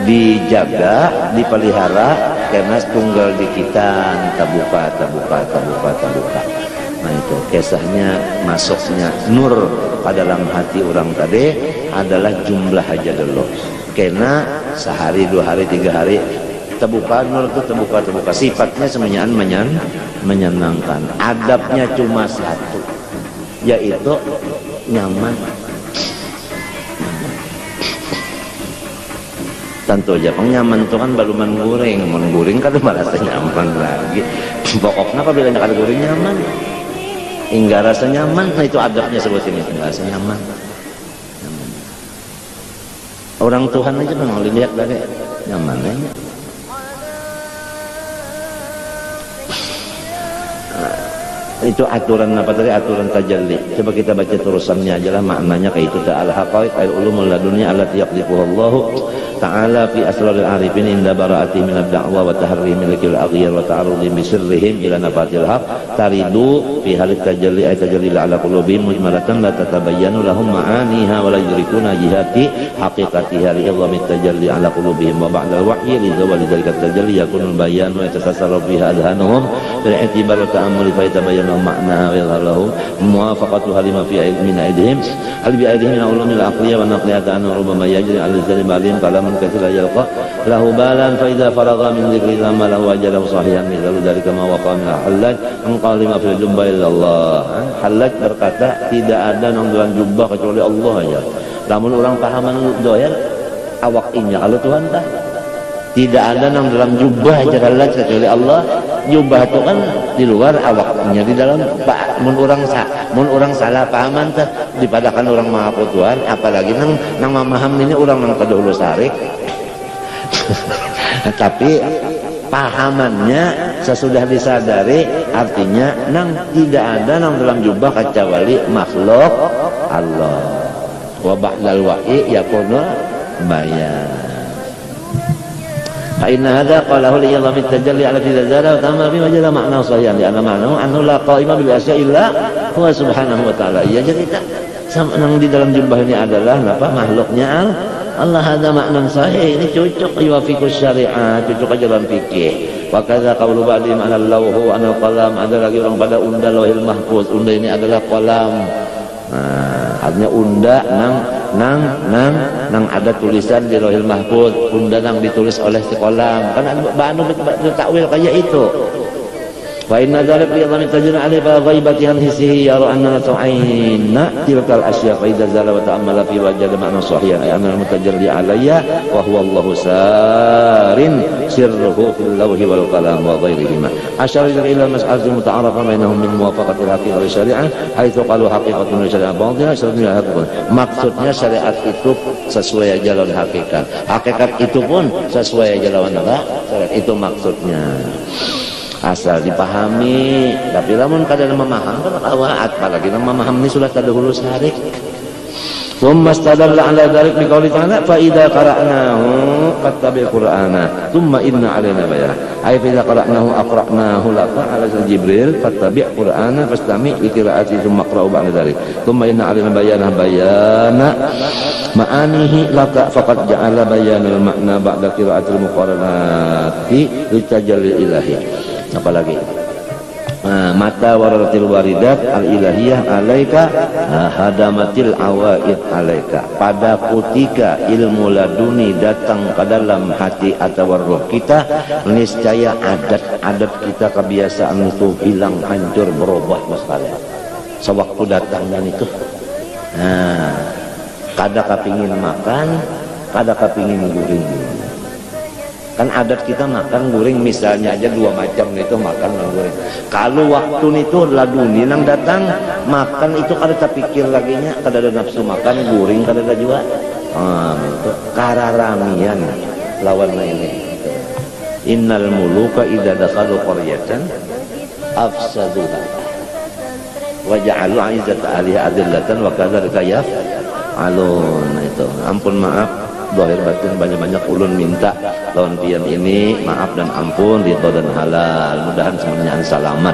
dijaga, dipelihara karena tunggal di kita tabuka. Nah itu kisahnya masuknya nur pada dalam hati orang tadi adalah jumlah aja dulu. Karena sehari, 2 hari, 3 hari terbuka nur itu terbuka. Sifatnya semuanya menyenangkan. Adabnya cuma satu, yaitu nyaman. Tentu aja nyaman itu kan baru menggoreng kan merasa nyaman lagi. Pokoknya apabila ada goreng nyaman. Hingga rasa nyaman, nah itu adabnya seperti ini, hingga rasa nyaman. Orang Tuhan aja memang lihat lagi nyaman ya. Itu aturan apa tadi, aturan tajalli. Coba kita baca terusannya aja lah, maknanya kayak itu. Ta'ala haqaiq al-ulumul ladunnya allati yaqdifuha Allah ta'ala fi asraril arifin inda bara'ati min ad-da'wa wa taharri milikil aghyar wa ta'arudi bisirrihim ila nafatil haq taridu fi halit tajalli ay tajalli ala qulubihim mujmalatan la tatabayyanu lahum ma'aniha wa la yudrikuna jihati haqiqatiha li idhamit tajalli ala qulubihim wa ba'dal wahyi li zawali dzalika tajalli yakunul bayan wa yatasassaru fiha adhanuhum bil i'tibar wa ta'ammuli fa yatabayyanu makna wa yadhallahu muwafaqatuha lima fi min aidihim hal bi aidihim min ulumil aqliyah wa naqliyah an rubama yajri al zalim alim kalaman katsira yalqa lahu balan fa idza faragha min dzikri lama lahu ajalahu sahihan mithlu dzalika ma waqa min halaj an qala lima fil jumba illa Allah. Halaj berkata tidak ada nang dalam jubah kecuali Allah aja. Namun orang pahaman doyan awaknya kalau Tuhan dah tidak ada nang dalam jubah aja halaj kecuali Allah. Jubah itu kan di luar, awaknya di dalam. Mun orang salah pahaman teh dipadakan orang maha Tuhan, apalagi nang memaham ini orang nang kada ulus sarik. Tapi pahamannya sesudah disadari artinya nang tidak ada nang dalam jubah kecuali makhluk Allah. Wa ba'dal wahyi yakunu bayan. فإن هذا قاله لإعظام التجلي على تزال وتأمل في وجد معناه صحيحا لأن معناه أنه لا قائم بالأشياء إلا هو سبحانه وتعالى. Iya jadi yang di dalam jubah ini adalah apa makhluknya Allah. Ada makna sahih ini cocok yuafiqus syariat, cocok aja dalam fikih. Wa kadza qaulu ba'dihim 'ala al-lawh wa 'ala al-qalam, ada lagi orang pada unda lauhil mahfuz. Unda ini adalah qalam. Nah, artinya unda nang ada tulisan di lauhil mahfuz, unda nang ditulis oleh si qalam. Kan anu takwil kayak itu. Wa inna dzalika yadhanu tajri alaihi fa ghaibatihan hisihi yara anna ta'ayna tilkal asya fa idza zala wa ta'ammala fi wajada ma'na sahihan ay anna mutajalli alayya wa huwa Allahu sarin sirruhu fil lawhi wal qalam wa ghairihima. Asyara ila mas'alatul muta'arafa bainahum min muwafaqatil haqiqah wa syari'ah haitsu qalu haqiqatun wa syari'ah batinah syari'ah haqiqah. Maksudnya syariat itu sesuai jalan hakikat. Hakikat itu pun sesuai jalan apa? Syariat itu maksudnya. Asal dipahami, tapi lamun kadang memaham kan awat, apalagi memaham ini sudah tadahulu sehari. Thumma istadalla ala dzalik biqauli ta'ala fa idza qara'nahu fattabi' qur'ana thumma inna 'alaina bayan. Ay fa idza qara'nahu laka 'ala Jibril fattabi' qur'ana fastami' li qira'ati thumma qra'u ba'da dzalik. Thumma inna 'alaina bayana ma'anihi laka faqad ja'ala bayanal ma'na ba'da qira'atil muqarranati li tajalli ilahi. Apalagi mata waradatil waridat al ilahiyah alaika hadamatil awaid alaika. Pada ketika ilmu laduni datang ke dalam hati atau roh kita, niscaya adat-adat kita, kebiasaan itu hilang, hancur, berubah sekali. Sewaktu datangnya itu, kada kepingin makan, kada kepingin guring. Kan adat kita makan guring misalnya aja 2 macam itu makan dan guring. Kalau waktu itu laduni nang datang makan itu kada terpikir lagi nya, kada ada nafsu makan, guring kada ada juga. Itu kararamian lawan ini. Innal muluka idza dakhalu qaryatan afsaduha wa ja'alu 'izzata ahliha adillatan wa kadzalika yaf'alun. Itu ampun maaf zahir batin banyak-banyak ulun minta lawan pian ini maaf dan ampun, ridha dan halal, mudahan semuanya selamat.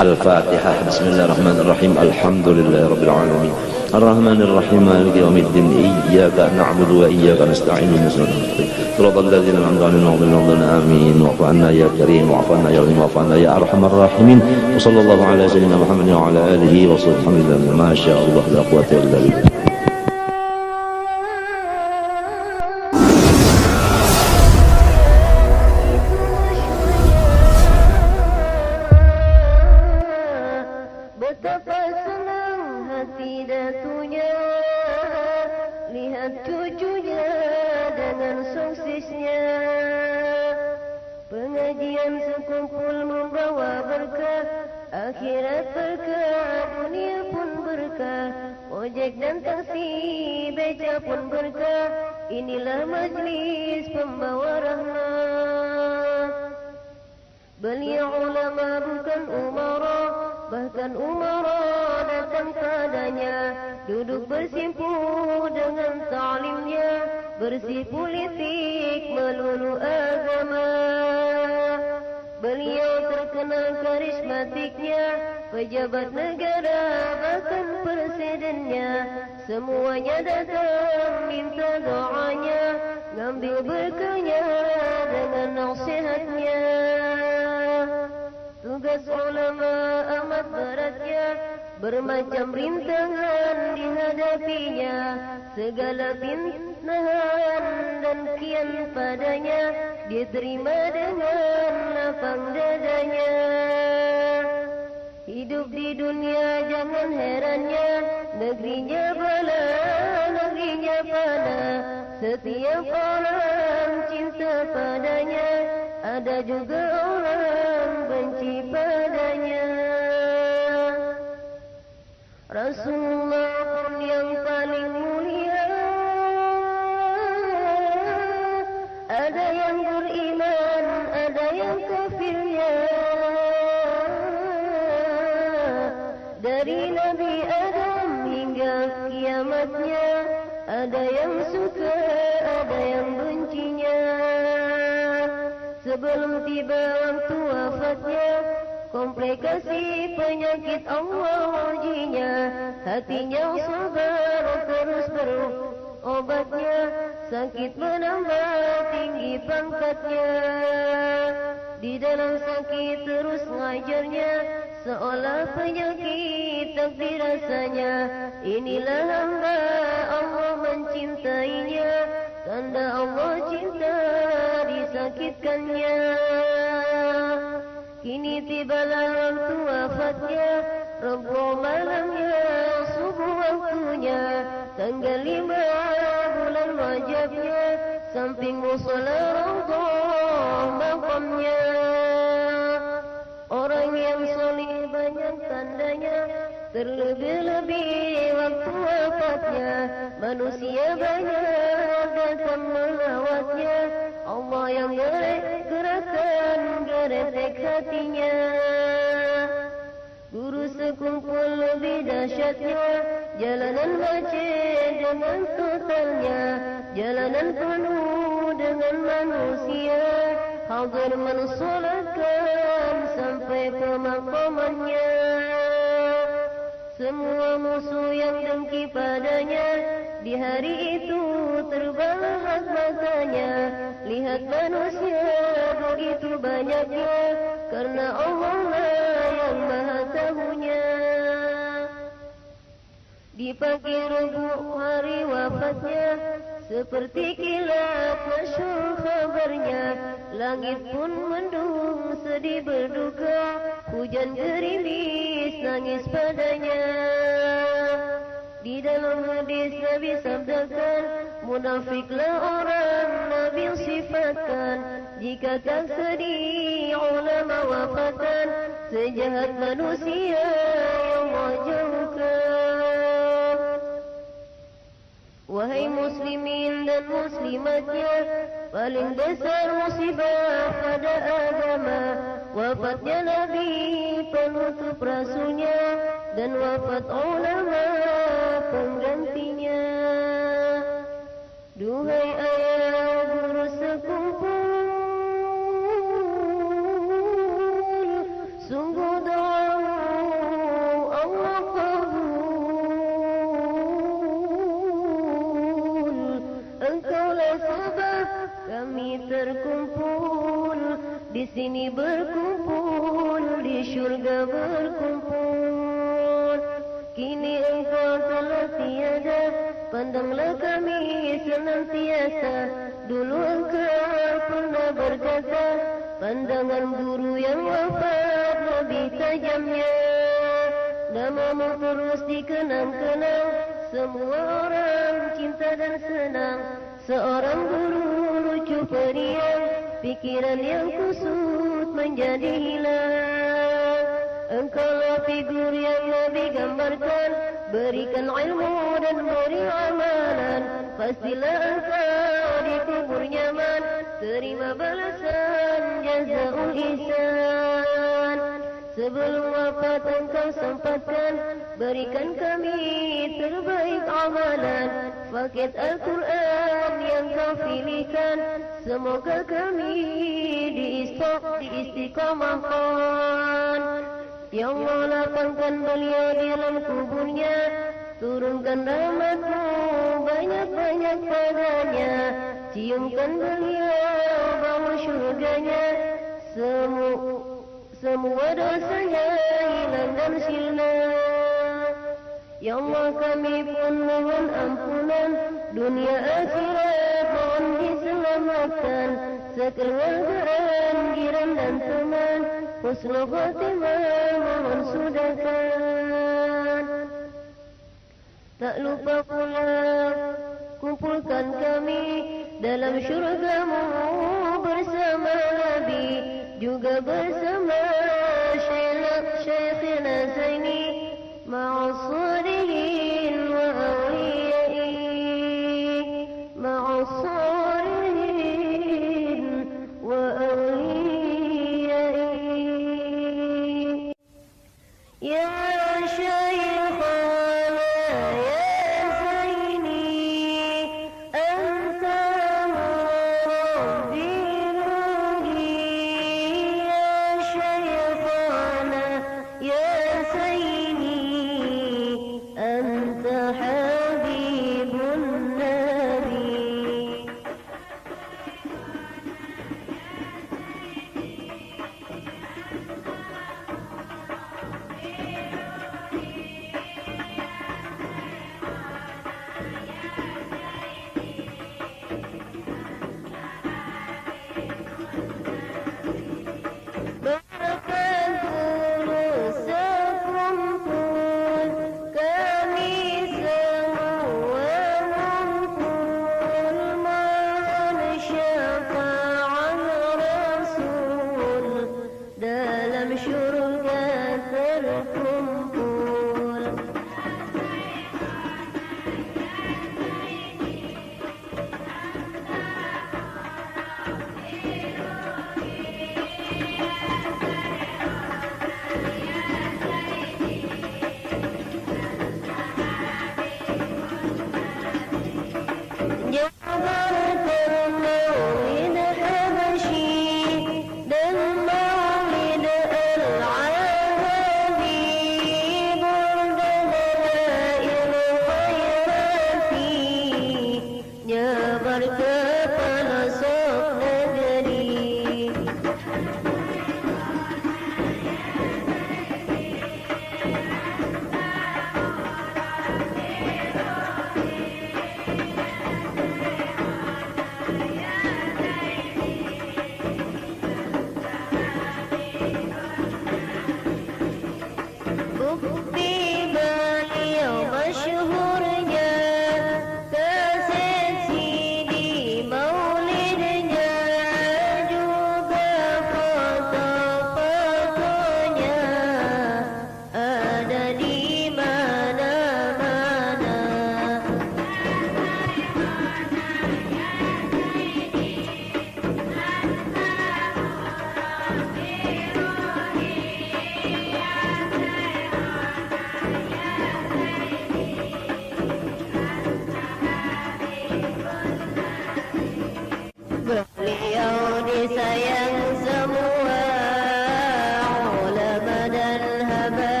Al-Fatihah. Bismillahirrahmanirrahim. Alhamdulillahirabbil alamin. Arrahmanir rahim maliki yaumiddin. Iyyaka na'budu wa iyyaka nasta'in. Shiratal ladzina an'amta 'alaihim ghairil maghdubi 'alaihim. Amin. Wa'fu 'anna ya karim wa'fu 'anna ya rahim wa'fu 'anna ya arhamar rahimin. Wa sallallahu ala sayyidina Muhammadin wa ala alihi wa sahbihi. Ma syaa Allah la quwwata illa billah. Betapa senang hati datunya lihat cucunya dengan soksisnya. Pengajian sekumpul membawa berkah, akhirat berkah, dunia pun berkah. Ojek dan taksi, beca pun berkah. Inilah majlis pembawa rahmat. Beliau ulama bukan umara, bahkan umara datang padanya, duduk bersimpu dengan ta'limnya, bersih politik melulu agama. Beliau terkenal karismatiknya, pejabat negara bahkan presidennya, semuanya datang minta doanya, ngambil berkahnya dengan nasihatnya. Tugas ulama amat beratnya, bermacam rintangan dihadapinya, segala fitnahan dan kian padanya diterima dengan lapang dadanya. Hidup di dunia jangan herannya, negerinya bala, negerinya pana. Setiap orang cinta padanya, ada juga orang benci padanya. Rasulullah pun yang paling mulia, ada yang beriman, ada yang kafirnya. Dari Nabi Adam hingga kiamatnya, ada yang suka, ada yang bencinya. Sebelum tiba waktu wafatnya, komplikasi penyakit Allah ujinya, hatinya sabar terus berobatnya, sakit menambah tinggi pangkatnya. Di dalam sakit terus ngajarnya, seolah penyakit tak dirasanya. Inilah hamba Allah mencintainya, tanda Allah cinta disakitkannya. Kini tibalah waktu wafatnya, Rabu malamnya, subuh waktunya, tanggal 5 bulan Rajabnya, samping musola Raudhah makamnya. Orang yang soleh banyak tandanya, terlebih-lebih waktu wafatnya, manusia banyak datang melawatnya. Allah yang gerakkan geretek hatinya. Guru sekumpul lebih dahsyatnya, jalanan macet dengan totalnya, jalanan penuh dengan manusia, hadir mensolatkan sampai pemakamannya. Semua musuh yang dengki padanya, di hari itu terbahak matanya. Lihat manusia begitu banyaknya, karena Allah di pagi Rabu hari wafatnya, seperti kilat masyhur kabarnya. Langit pun mendung sedih berduka, hujan gerimis nangis padanya. Di dalam hadis Nabi sabdakan, munafiklah orang Nabi sifatkan. Jika tak sedih ulama wafatan, sejahat manusia yang wajahkan. Wahai muslimin dan muslimatnya, paling besar musibah pada agama wafatnya Nabi penutup rasulnya, dan wafat ulama penggantinya. Duhai ayah guru sekumpul, sungguh doamu Allah kabul. Engkaulah sebab kami terkumpul, di sini berkumpul, di syurga berkumpul. Kini engkau telah tiada, pandanglah kami senantiasa. Dulu engkau pernah berkata, pandangan guru yang wafat lebih tajamnya. Namamu terus dikenang-kenang, semua orang cinta dan senang. Seorang guru lucu periang, pikiran yang kusut menjadi hilang. Engkaulah figur yang Nabi gambarkan, berikan ilmu dan beri amalan. Pastilah engkau dikubur nyaman, terima balasan jazaul ihsan. Sebelum wafat engkau sempatkan, berikan kami terbaik amalan. Paket Al-Quran yang kau pilihkan, semoga kami diistiqomahkan. Ya Allah, lapangkan beliau di dalam kuburnya, turunkan rahmat-Mu banyak-banyak padanya. Ciumkan beliau bau syurganya, semua dosanya hilang dan sirna. Ya Allah, kami pun mohon ampunan, dunia akhirat mohon diselamatkan. Sekeluargaan, jiran dan teman, husnul khotimah mohon sudahkan. Tak lupa pula kumpulkan kami dalam syurga-Mu bersama Nabi, juga bersama Syekhina Zaini, ma'as-salihin wa awliyai, ma'as-salihin wa awliyai. Ya